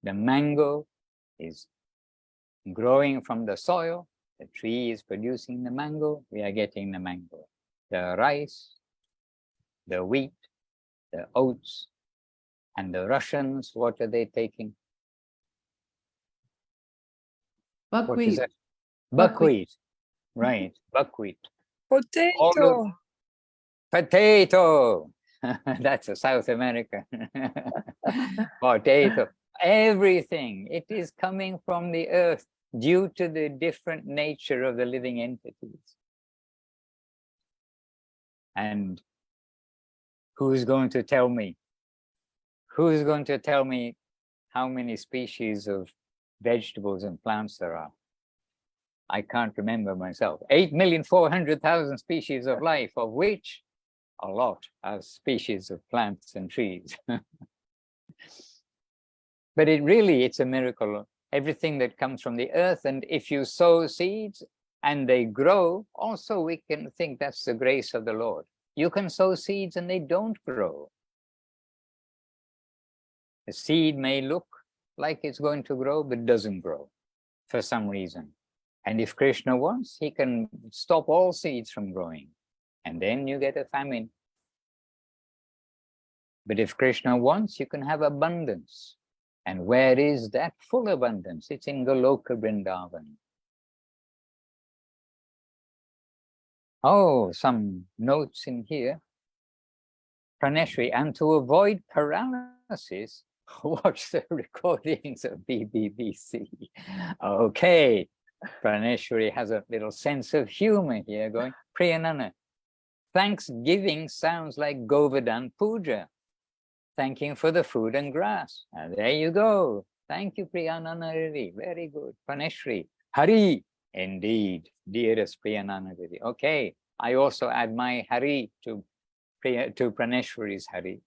The mango is growing from the soil. The tree is producing the mango. We are getting the mango. The rice, the wheat, the oats, and the Russians, what are they taking? Buckwheat. What is that? Buckwheat. Right, buckwheat. Potato. Potato. That's a South American. Potato. Everything. It is coming from the earth due to the different nature of the living entities. And who's going to tell me? Who's going to tell me how many species of vegetables and plants there are? I can't remember myself. 8,400,000 species of life, of which a lot are species of plants and trees. But it's a miracle. Everything that comes from the earth, and if you sow seeds and they grow, also we can think that's the grace of the Lord. You can sow seeds and they don't grow. The seed may look like it's going to grow, but doesn't grow for some reason. And if Krishna wants, he can stop all seeds from growing, and then you get a famine. But if Krishna wants, you can have abundance. And where is that full abundance? It's in Goloka Vrindavan. Oh, some notes in here. Praneshri, and to avoid paralysis, watch the recordings of BBBC. Okay, Praneshri has a little sense of humor here going, Priyanana, Thanksgiving sounds like Govardhan Puja. Thanking for the food and grass. And there you go. Thank you, Priyanana Rivi. Very good. Praneshri. Hari. Indeed, dearest Priyanana Rivi. Okay, I also add my Hari to Praneshwari's Hari.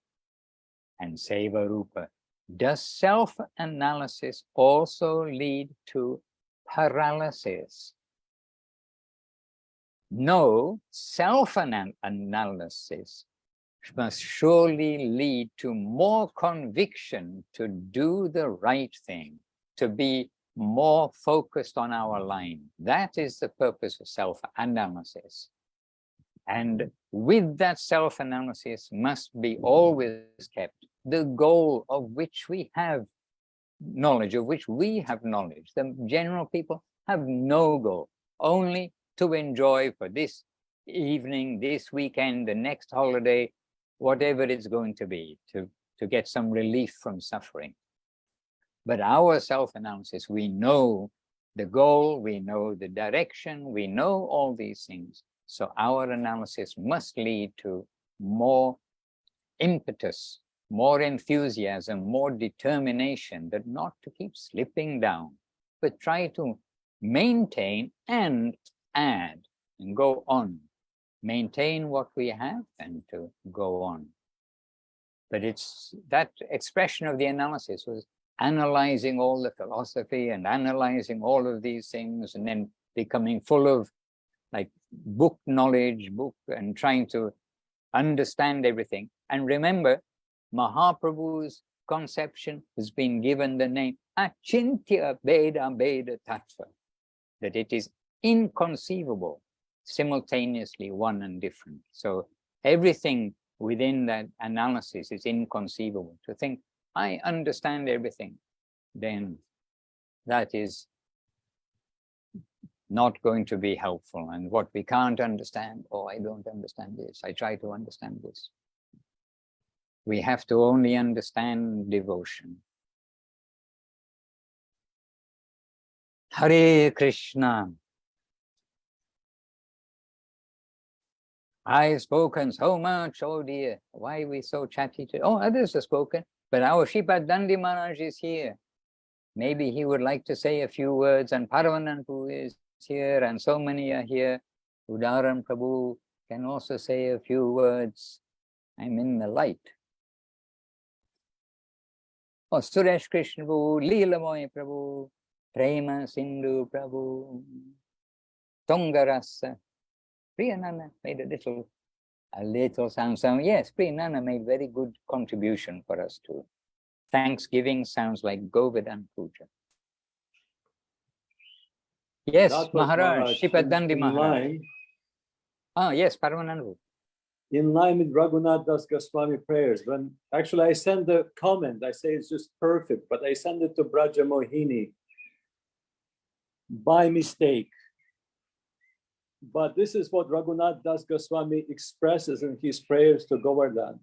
And Seva Rupa. Does self-analysis also lead to paralysis? No, self-analysis must surely lead to more conviction to do the right thing, to be more focused on our line. That is the purpose of self-analysis. And with that self-analysis must be always kept the goal of which we have knowledge, of which we have knowledge. The general people have no goal, only to enjoy for this evening, this weekend, the next holiday, whatever it's going to be, to get some relief from suffering. But our self-analysis, we know the goal, we know the direction, we know all these things. So our analysis must lead to more impetus, more enthusiasm, more determination, that not to keep slipping down, but try to maintain and add and go on. Maintain what we have and to go on. But it's that expression of the analysis was analyzing all the philosophy and analyzing all of these things, and then becoming full of like book knowledge, and trying to understand everything. And remember, Mahaprabhu's conception has been given the name Achintya Veda Veda Tattva, that it is inconceivable, simultaneously one and different. So everything within that analysis is inconceivable. To think, I understand everything, then that is not going to be helpful. And what we can't understand, oh, I don't understand this, I try to understand this. We have to only understand devotion. Hare Krishna. I've spoken so much, oh dear, why are we so chatty today? Oh, others have spoken, but our Shripad Dandi Maharaj is here. Maybe he would like to say a few words, and Paramananpu is here, and so many are here. Udaran Prabhu can also say a few words. I'm in the light. Oh, Suresh Krishna Prabhu, Leelamoy Prabhu, Prema Sindhu Prabhu, Tongarasa. Priyanana made a little sound. So yes, Priyanana made very good contribution for us too. Thanksgiving sounds like Govardhan Puja. Yes, Maharaj, Shipadandi Maharaj. Ah, yes, Paramanandu. In line with Raghunath Das Goswami prayers, when actually I send the comment, I say it's just perfect, but I send it to Braja Mohini by mistake. But this is what Raghunath Das Goswami expresses in his prayers to Govardhan.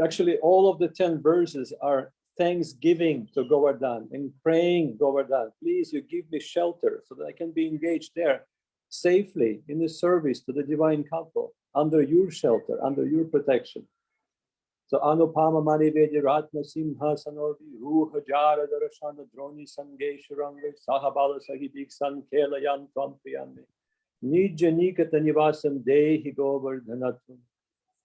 Actually, all of the 10 verses are thanksgiving to Govardhan and praying, Govardhan, please, you give me shelter so that I can be engaged there safely in the service to the divine couple, under your shelter, under your protection. So Anupama Mani Vedi Ratna Simha Sanorvi Ruha Jara Darashana Droni Sangeshurangi Sahabala Sahibik San Kelayan Twampriyami Nija Nikata Nivasam Dehi Govardhanatum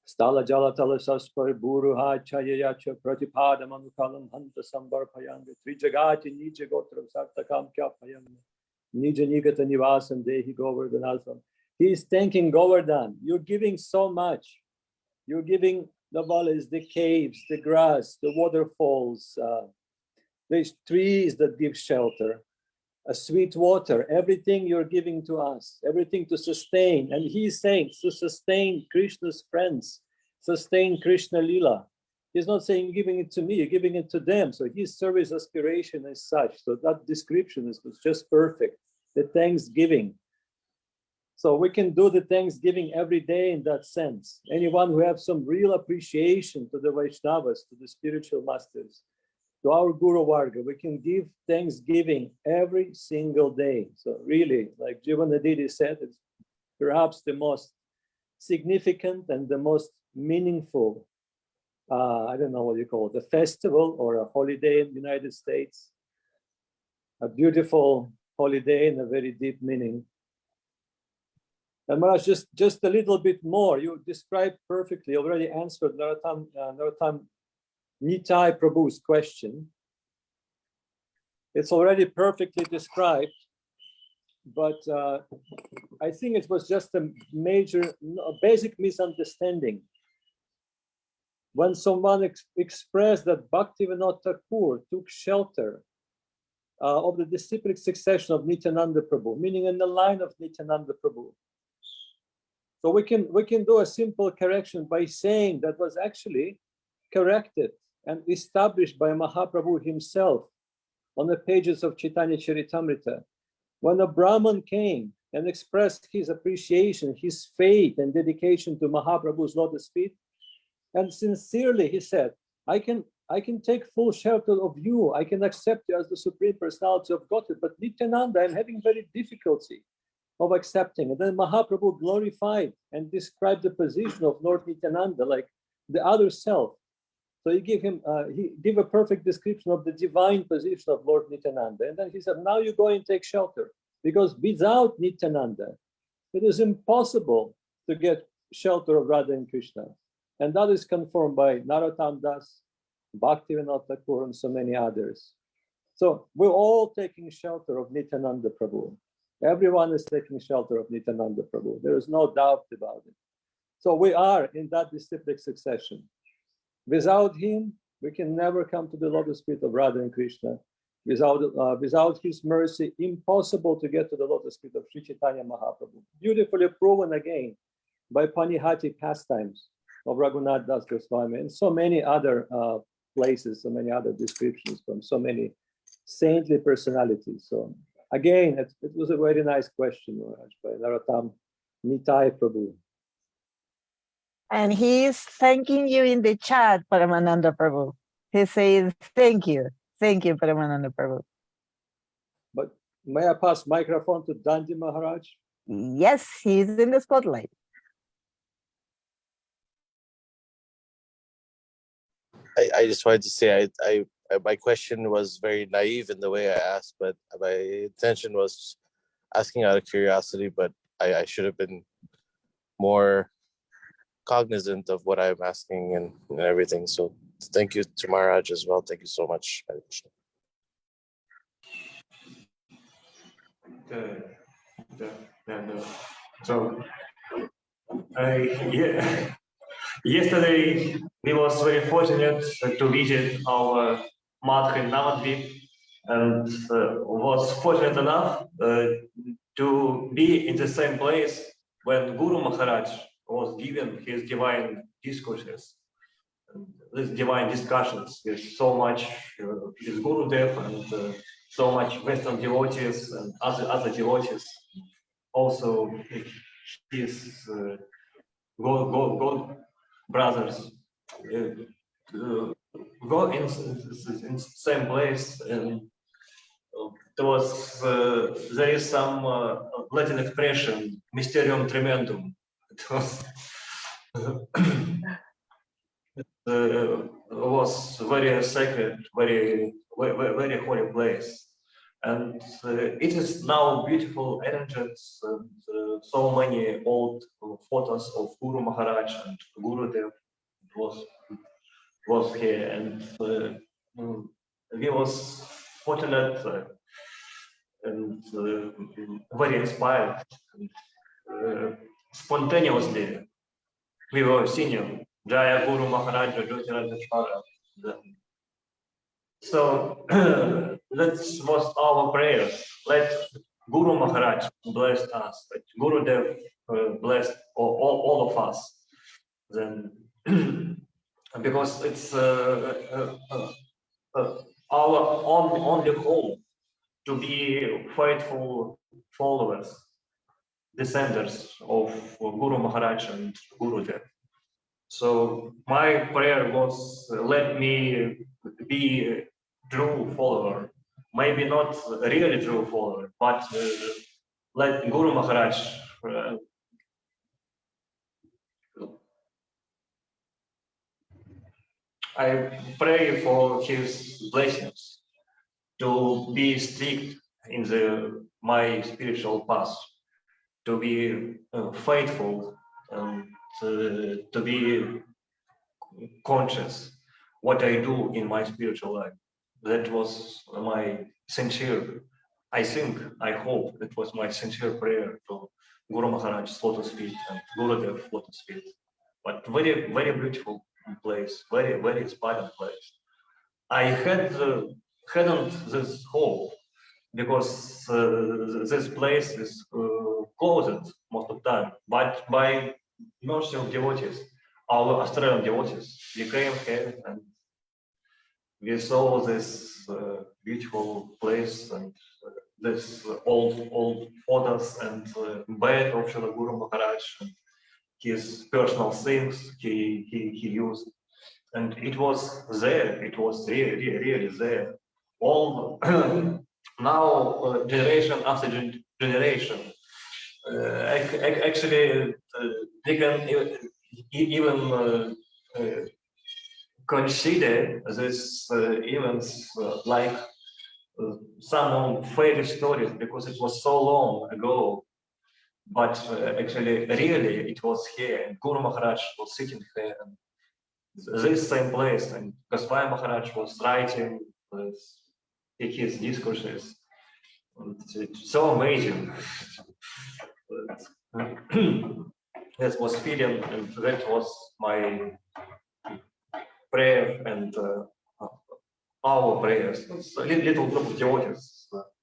Stala Jalatala Saspar Buruha Chayayacha Pratipada Manukalam Hanta Sambar Payanga Trijagati Nija Gotra Sartakam Kyapayanga Nija Nikata Nivasam Dehi Govardhanatum. He is thanking Govardhan. You're giving so much. You're giving the valleys, the caves, the grass, the waterfalls, the trees that give shelter, sweet water, everything you're giving to us, everything to sustain. And he's saying to sustain Krishna's friends, sustain Krishna Lila. He's not saying giving it to me, you're giving it to them. So his service aspiration is such. So that description is just perfect. The thanksgiving. So we can do the Thanksgiving every day in that sense. Anyone who has some real appreciation to the Vaishnavas, to the spiritual masters, to our Guru Varga, we can give Thanksgiving every single day. So really, like Jivanadidi said, it's perhaps the most significant and the most meaningful, I don't know what you call it, a festival or a holiday in the United States. A beautiful holiday and a very deep meaning. And Maharaj, just a little bit more. You described perfectly, already answered Narottam Nitai Prabhu's question. It's already perfectly described, but I think it was just a basic misunderstanding. When someone expressed that Bhaktivinoda Thakur took shelter of the disciplic succession of Nityananda Prabhu, meaning in the line of Nityananda Prabhu. So we can do a simple correction by saying that was actually corrected and established by Mahaprabhu himself on the pages of Chaitanya Charitamrita. When a Brahman came and expressed his appreciation, his faith and dedication to Mahaprabhu's lotus feet, and sincerely he said, I can I can take full shelter of you. I can accept you as the Supreme Personality of Godhead, but Nityananda, I'm having very difficulty of accepting. And then Mahaprabhu glorified and described the position of Lord Nityananda like the other self. So he gave a perfect description of the divine position of Lord Nityananda. And then he said, now you go and take shelter, because without Nityananda, it is impossible to get shelter of Radha and Krishna. And that is confirmed by Narottam Das, Bhaktivinoda Thakur, and so many others. So we're all taking shelter of Nityananda Prabhu. Everyone is taking shelter of Nityananda Prabhu. There is no doubt about it. So we are in that disciplic succession. Without him, we can never come to the lotus feet of Radha and Krishna. Without his mercy, impossible to get to the lotus feet of Sri Chaitanya Mahaprabhu. Beautifully proven again by Panihati pastimes of Raghunath Das Goswami and so many other places, so many other descriptions from so many saintly personalities. So again, it was a very nice question, Maharaj, by Narottam Nitai Prabhu. And he's thanking you in the chat, Paramananda Prabhu. He says, thank you, Paramananda Prabhu. But may I pass microphone to Dandi Maharaj? Yes, he's in the spotlight. I just wanted to say my question was very naive in the way I asked, but my intention was asking out of curiosity, but I should have been more cognizant of what I'm asking and everything. So thank you to Maharaj as well. Thank you so much. So yesterday we was very fortunate to visit our Madh in Navadvip, and was fortunate enough to be in the same place when Guru Maharaj was giving his divine discourses, these divine discussions with so much his Gurudev and so much Western devotees and other devotees. Also his God brothers go in the same place, and there is some Latin expression, mysterium tremendum. It was very sacred, very holy place, and it is now beautiful arrangements. So many old photos of Guru Maharaj and Gurudev was here, and we was fortunate and very inspired. Spontaneously, we were singing Jaya Guru Maharaj Jyotirajeshwara. So that was our prayers. Let Guru Maharaj bless us. Let Gurudev bless all of us. Then, because it's our only hope to be faithful followers, descendants of Guru Maharaj and Gurudev. So my prayer was, let me be true follower, maybe not really true follower, but let Guru Maharaj I pray for his blessings to be strict in my spiritual path, to be faithful, and to be conscious what I do in my spiritual life. That was my sincere, I hope that was my sincere prayer to Guru Maharaj's lotus feet and Gurudev lotus feet. But very, very beautiful place, very, very inspiring place. I hadn't this hope because this place is closed most of the time. But by mercy of devotees, our Australian devotees, we came here and we saw this beautiful place and this old photos and bed of Srila Guru Maharaj and his personal things he used. and it was there. It was really there. All now, generation after generation, actually, they can even consider this events like some fairy stories because it was so long ago. But actually, really, it was here. And Guru Maharaj was sitting here, and this same place, and Kaspai Maharaj was writing his discourses. It's so amazing. That was feeling, and that was my prayer and our prayers. It's a little group of devotees.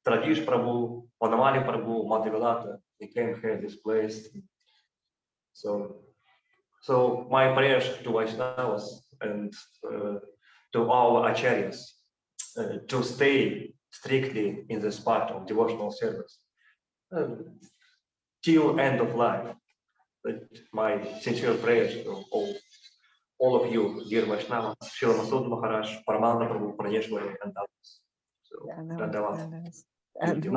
Tradish Prabhu, Panamali Prabhu, Madhavilata, they came here, this place. So my prayers to Vaishnavas and to our acharyas to stay strictly in this part of devotional service till end of life. My sincere prayers to all of you, dear Vaishnavas, Srila Masud Maharaj, Paramananda Prabhu, Praneshwari, and others. So, Dandavat.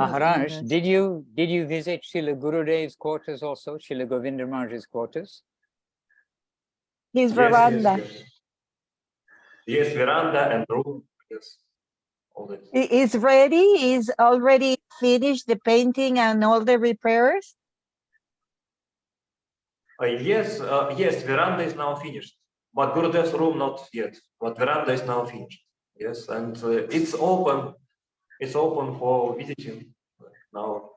Maharaj, did you visit Srila Gurudev's quarters also, Srila Govinda Maharaj's quarters? His veranda. Yes, veranda and room. Yes, all that. Is ready? Is already finished the painting and all the repairs? Yes, veranda is now finished, but Gurudev's room not yet. But veranda is now finished. Yes, and it's open. It's open for visiting now.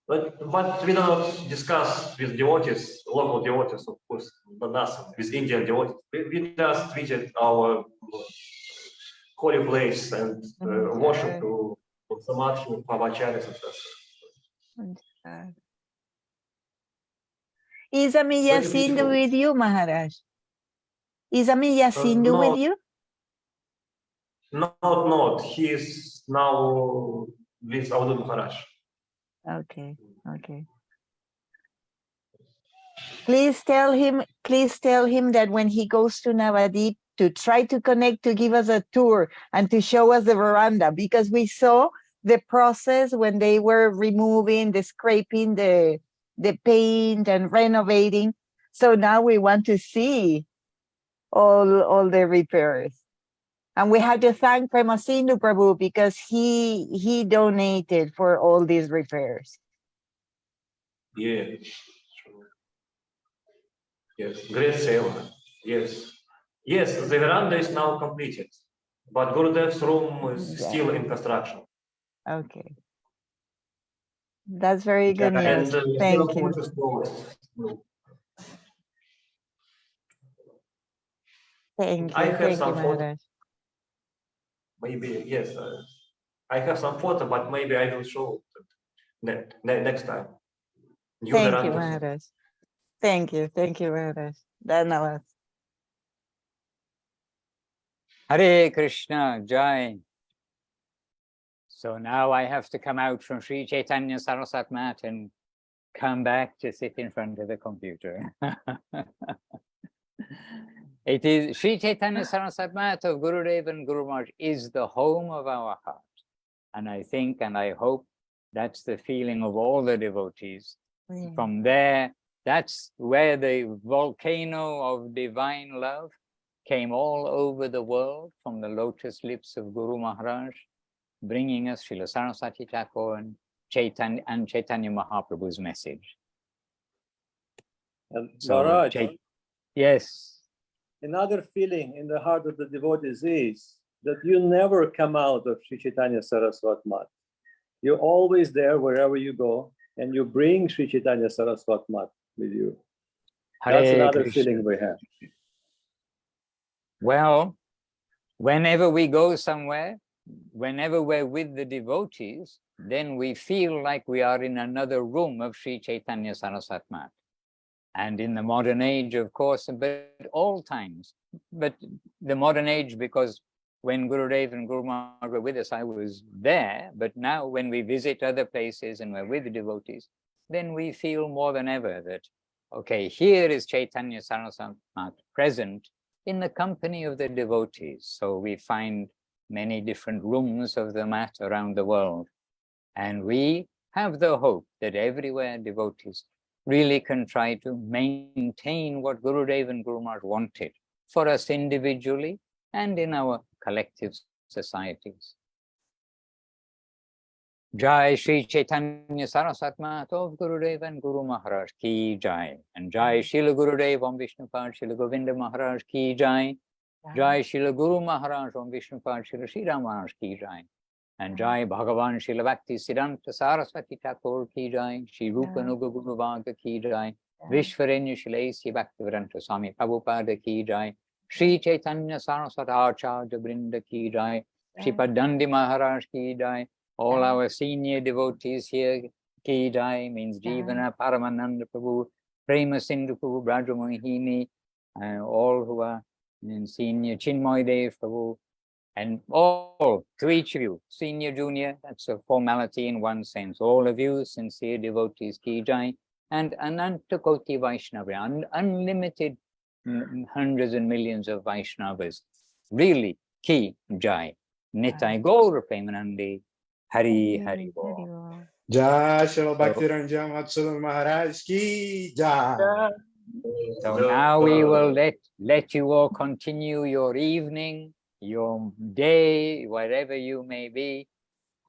But we do not discuss with devotees, local devotees, of course, but nothing with Indian devotees. We just visit our holy place and worship to Samadhi, Pavacharis, etc. Is Amiya Sindhu with you, Maharaj? Is Amiya Sindhu with you? Not. He is now with Avadut Maharaj. Okay. Please tell him that when he goes to Navadip to try to connect, to give us a tour and to show us the veranda, because we saw the process when they were removing, the scraping, the paint and renovating. So now we want to see all the repairs. And we have to thank Premasindhu Prabhu because he donated for all these repairs. Yes. Yes, great seva. Yes. Yes, the veranda is now completed, but Gurudev's room is still in construction. Okay. That's very good news. And Thank you. Thank you. I have some photo. Maharaj. Maybe, yes. I have some photo, but maybe I will show next time. Thank you, Maharaj. Thank you, Maharaj. Dhanyavad. Hare Krishna, Jai. So now I have to come out from Sri Chaitanya Saraswat mat and come back to sit in front of the computer. It is Sri Chaitanya Saraswat mat of Gurudev and Guru Maharaj is the home of our heart. And I think and I hope that's the feeling of all the devotees. Yeah. From there, that's where the volcano of divine love came all over the world from the lotus lips of Guru Maharaj, bringing us Srila Saraswati Thakur and Chaitanya Mahaprabhu's message. So, Maharaj, yes. Another feeling in the heart of the devotees is that you never come out of Sri Chaitanya Saraswat mat. You're always there wherever you go, and you bring Sri Chaitanya Saraswat mat with you. That's another feeling we have. Well, whenever we go somewhere, whenever we're with the devotees, then we feel like we are in another room of Sri Chaitanya Saraswat mat. And in the modern age, of course, but all times, but the modern age, because when Gurudev and Guru Maharaj were with us, I was there, but now when we visit other places and we're with the devotees, then we feel more than ever that, okay, here is Chaitanya Saraswat mat present in the company of the devotees. So we find many different rooms of the mat around the world. And we have the hope that everywhere devotees really can try to maintain what Gurudev and Guru Maharaj wanted for us individually and in our collective societies. Jai Shri Chaitanya Saraswat Matov Gurudev and Guru Maharaj Ki Jai. And Jai Srila Gurudev Om Vishnupad Srila Govinda Maharaj Ki Jai. Jai Srila Guru Maharaj Om Vishnupad Srila Sri Ram Maharaj Ki Jai. And Jai Bhagavan Srila Bhakti Siddhanta Saraswati Thakur Ki Jai. Shri Rupa Nuga Guru Bhaga Ki Jai. Vishwarenya Shilesi Bhaktivedanta Swami Prabhupada Ki Jai. Shri Chaitanya Saraswat Acharya Brinda Ki Jai. Shri Padandi Maharaj Ki Jai. All our senior devotees here, Ki Jai means Jivana, Paramananda Prabhu, Prema Sindhu Prabhu, Braja Mohini, all who are in senior, Chinmoy Dev Prabhu, and all, to each of you, senior, junior, that's a formality in one sense. All of you, sincere devotees, Ki Jai, and Ananta Koti Vaishnava, unlimited hundreds and millions of Vaishnavas, really, Ki Jai. Nitai Gaur Premanandi. Hari Hari Bol. Jai Shri Bhakti Ranjan Madhusudan Maharaj Ki Jai. So now we will let you all continue your evening, your day, wherever you may be.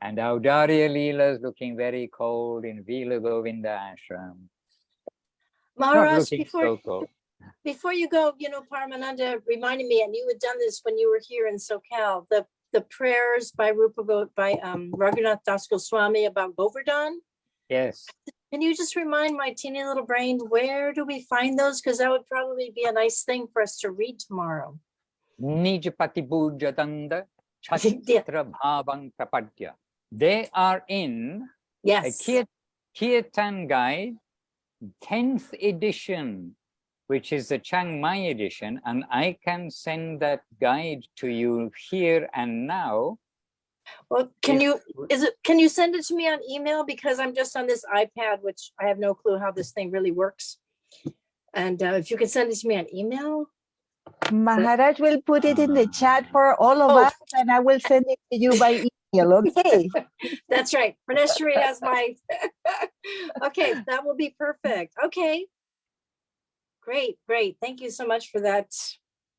And our Darya Leela is looking very cold in Vila Govinda Ashram. Maharaj, before you go, Paramananda reminded me, and you had done this when you were here in SoCal, the prayers by Raghunath Das Goswami about Govardhan. Yes. Can you just remind my teeny little brain, where do we find those? Because that would probably be a nice thing for us to read tomorrow. Nijapati Bhujatanda Chatra Bhavang Prapadya. They are in a Kirtan Guide, 10th edition, which is the Chiang Mai edition, and I can send that guide to you here and now. Well, can you send it to me on email? Because I'm just on this iPad, which I have no clue how this thing really works. And if you can send it to me on email. Maharaj will put it in the chat for all of us, and I will send it to you by email, okay? That's right. Praneshwari has my, okay, that will be perfect. Okay. Great. Thank you so much for that.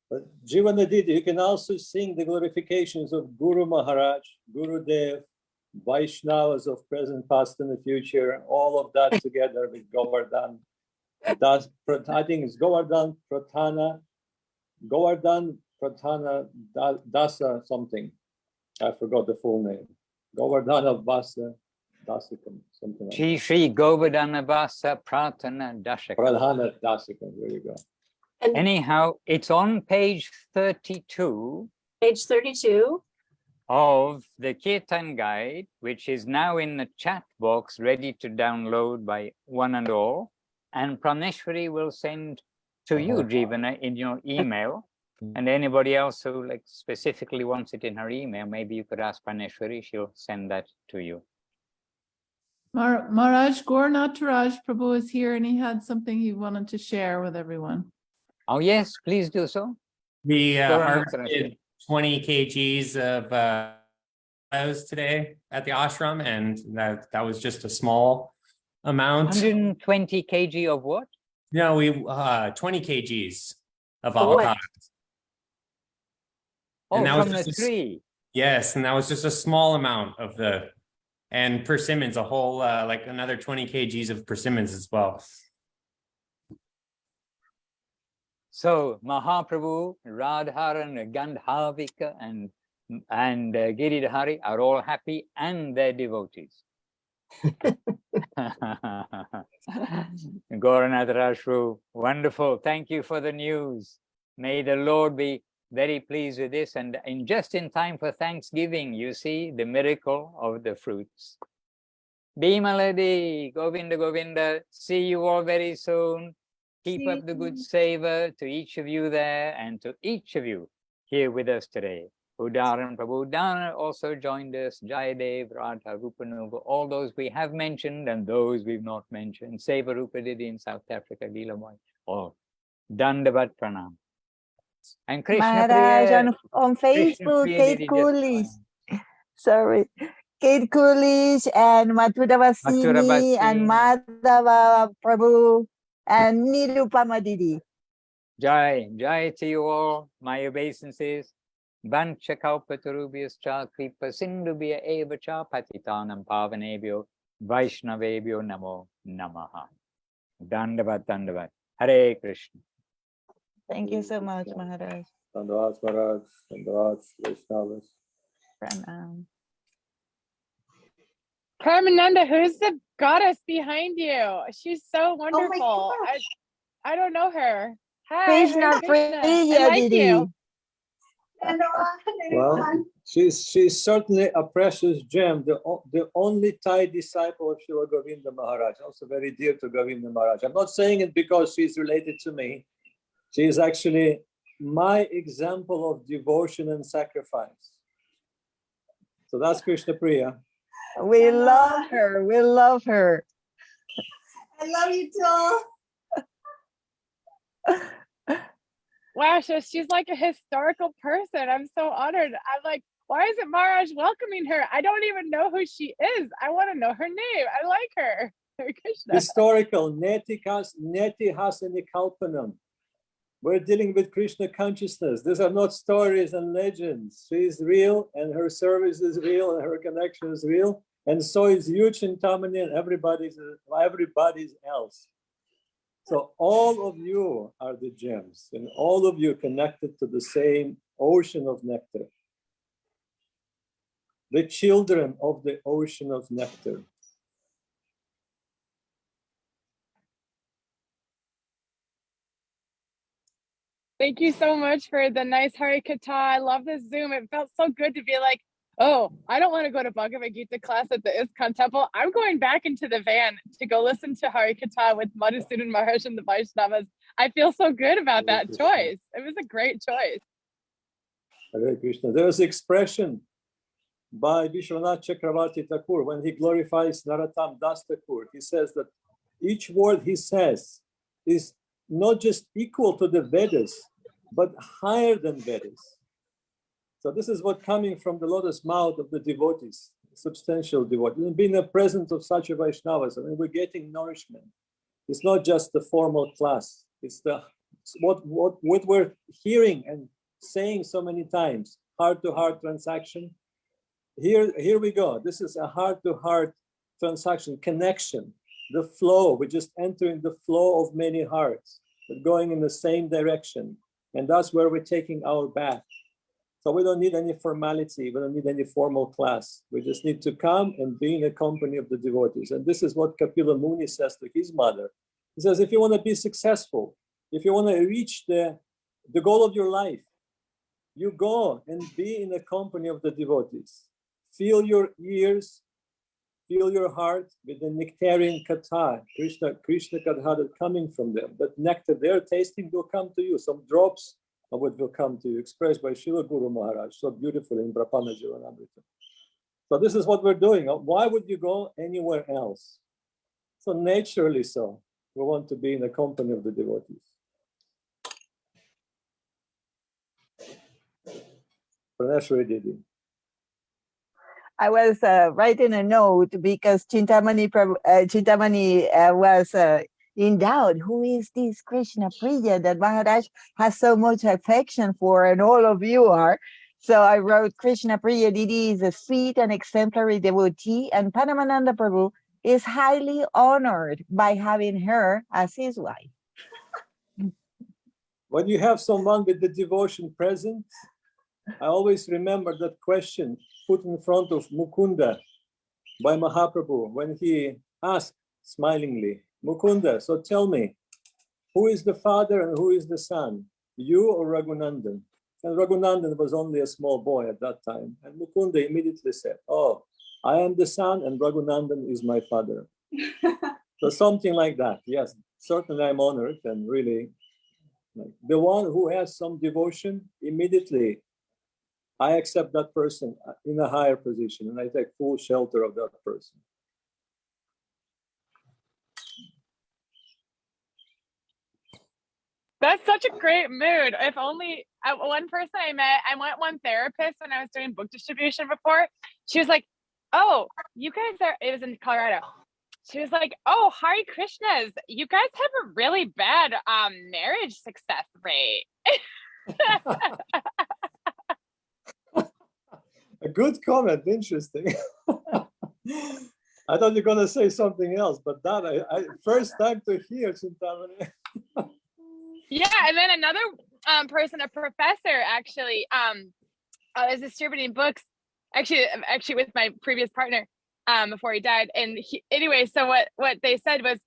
But Jivanadidi, you can also sing the glorifications of Guru Maharaj, Gurudev, Vaishnavas of present, past, and the future, all of that together with Govardhan. I think it's Govardhan Pratana Dasa something. I forgot the full name. Govardhana Vasa Dasikam, something like that. Shri Govardhana Vasa Pratana Dasakam. Pradhana Dasikam, there you go. Anyhow, it's on page 32. Page 32. Of the Kirtan Guide, which is now in the chat box, ready to download by one and all. And Praneshwari will send to you, Jivana, in your email. And anybody else who specifically wants it in her email, maybe you could ask Praneshwari, she'll send that to you. Maharaj Gaurnataraj Prabhu is here, and he had something he wanted to share with everyone. Oh, yes, please do so. We harvested 20 kgs of potatoes today at the ashram, and that was just a small amount. 120 kg of what? No, 20 kgs of avocados. And that from was the tree. Yes, and that was just a small amount of and persimmons, a whole another 20 kgs of persimmons as well. So Mahaprabhu, Radharan, Gandhavika, and Giridhari are all happy, and their devotees. Gauranath, wonderful. Thank you for the news. May the Lord be very pleased with this, and just in time for Thanksgiving, you see the miracle of the fruits. Bimaladi, Govinda Govinda, see you all very soon. Keep up the good savor to each of you there and to each of you here with us today. Udaran Prabhu Udana also joined us, Jayadev, Radha, Rupanuga, all those we have mentioned and those we've not mentioned. Seva Rupa Didi in South Africa, Leela Moy, all. Dandavat Pranam. And Krishna Maharaj, Priya, on Krishna Facebook, Priya Kate Didi just Coolish. joined. Sorry. Kate Coolish and Mathura Mathura Vasini and Basini. Madhava Prabhu and Nirupama Didi. Jai, Jai to you all, my obeisances. Vancha kalpatarubhyascha kripa sindhubhya eva cha patitanam pavanebhyo vaishnavebhyo namo namaha. Dandavat, dandavat. Hare Krishna. Thank you so much, Maharaj. Dandavats, Maharaj. Dandavats, Vaishnavas. Pranam. Paramananda, who's the goddess behind you? She's so wonderful. I don't know her. Hi, Krishna Hare Krishna. I Priya like Didi. you. Well, she's certainly a precious gem, the only Thai disciple of Srila Govinda Maharaj, also very dear to Govinda Maharaj. I'm not saying it because she's related to me. She is actually my example of devotion and sacrifice. So that's Krishna Priya. We love her. We love her. I love you too. Wow, so she's like a historical person. I'm so honored. I'm like, why isn't Maharaj welcoming her? I don't even know who she is. I want to know her name. I like her. Hare Krishna. Historical, neti hasani kalpanam. We're dealing with Krishna consciousness. These are not stories and legends. She is real, and her service is real, and her connection is real. And so is Yu Chintamani and everybody's else. So all of you are the gems, and all of you connected to the same ocean of nectar. The children of the ocean of nectar. Thank you so much for the nice Hari Katha. I love this Zoom. It felt so good to be like, oh, I don't want to go to Bhagavad Gita class at the ISKCON temple. I'm going back into the van to go listen to Hari Katha with Madhusudan Maharaj and the Vaishnavas. I feel so good about that choice. It was a great choice. Hare Krishna. There is expression by Vishwanath Chakravarti Thakur when he glorifies Narottam Das Thakur. He says that each word he says is not just equal to the Vedas, but higher than Vedas. So this is what coming from the lotus mouth of the devotees, substantial devotees, and being a presence of such a Vaishnavas. I mean, we're getting nourishment. It's not just the formal class. It's the what we're hearing and saying so many times, heart-to-heart transaction. Here we go. This is a heart-to-heart transaction, connection, the flow. We're just entering the flow of many hearts, but going in the same direction. And that's where we're taking our bath. So we don't need any formality. We don't need any formal class. We just need to come and be in the company of the devotees. And this is what Kapila Muni says to his mother. He says, if you want to be successful, if you want to reach the goal of your life, you go and be in the company of the devotees. Fill your ears, fill your heart with the nectarian katha, Krishna katha that's coming from them. That nectar they're tasting will come to you. Some drops of what will come to you, expressed by Srila Guru Maharaj, so beautifully in Brahmana Jivanamrita. So this is what we're doing. Why would you go anywhere else? So naturally so, we want to be in the company of the devotees. Praneshwari Didi. I was writing a note because Chintamani was in doubt. Who is this Krishna Priya that Maharaj has so much affection for, and all of you are? So I wrote, Krishna Priya Didi is a sweet and exemplary devotee, and Paramananda Prabhu is highly honored by having her as his wife. When you have someone with the devotion present, I always remember that question put in front of Mukunda by Mahaprabhu when he asked smilingly, Mukunda, so tell me, who is the father and who is the son, you or Raghunandan? And Raghunandan was only a small boy at that time. And Mukunda immediately said, oh, I am the son and Raghunandan is my father. So something like that. Yes, certainly I'm honored, and really the one who has some devotion, immediately I accept that person in a higher position, and I take full shelter of that person. That's such a great mood. If only one person I met, I went one therapist when I was doing book distribution before. She was like, "Oh, you guys are," it was in Colorado. She was like, "Oh, Hare Krishnas, you guys have a really bad marriage success rate." A good comment, interesting. I thought you're gonna say something else, but that I first time to hear, Chintamani. Yeah, and then another person, a professor, actually, is distributing books. Actually, with my previous partner, before he died. And anyway, so what they said was,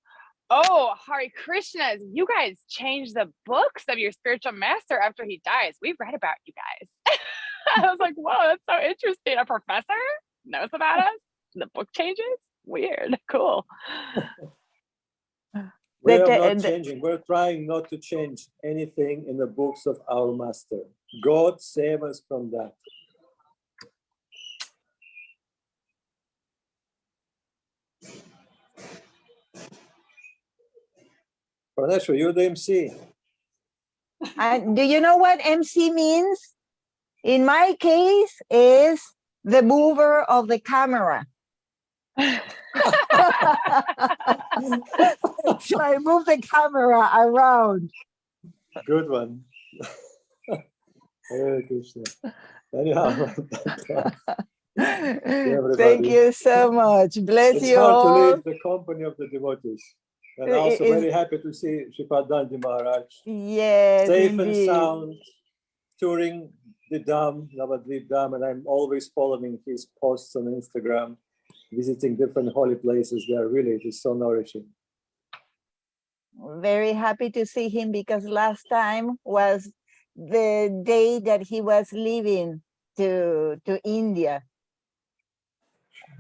"Oh, Hare Krishnas, you guys changed the books of your spiritual master after he dies. We've read about you guys." I was like, "Whoa, that's so interesting. A professor knows about us. The book changes. Weird. Cool." We're not changing. We're trying not to change anything in the books of our master. God save us from that. Pranesha, you're the MC. Do you know what MC means? In my case, is the mover of the camera. So I move the camera around. Good one. Hare Krishna. Anyhow, thank you so much. Bless it's you hard all. to leave the company of the devotees. And also very happy to see Shripad Danji Maharaj. Yes, safe indeed. and sound, touring the Dham, Navadvip Dham, and I'm always following his posts on Instagram, visiting different holy places. They are really just so nourishing. Very happy to see him because last time was the day that he was leaving to India.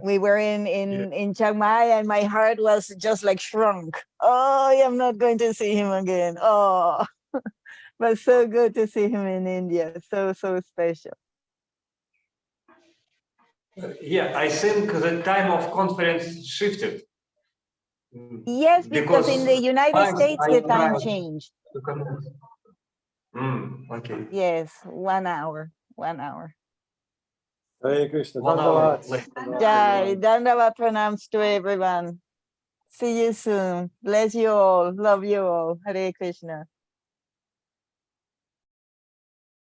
We were in Chiang Mai and my heart was just like shrunk. Oh, I'm not going to see him again. Oh, but so good to see him in India. So special. Yeah, I think the time of conference shifted. Yes, because in the United States, the time tried changed. to connect. Okay. Yes, 1 hour, 1 hour. Hare Krishna. 1 hour Dandavad. later. Jai, Dandavad pranams to everyone. See you soon. Bless you all. Love you all. Hare Krishna.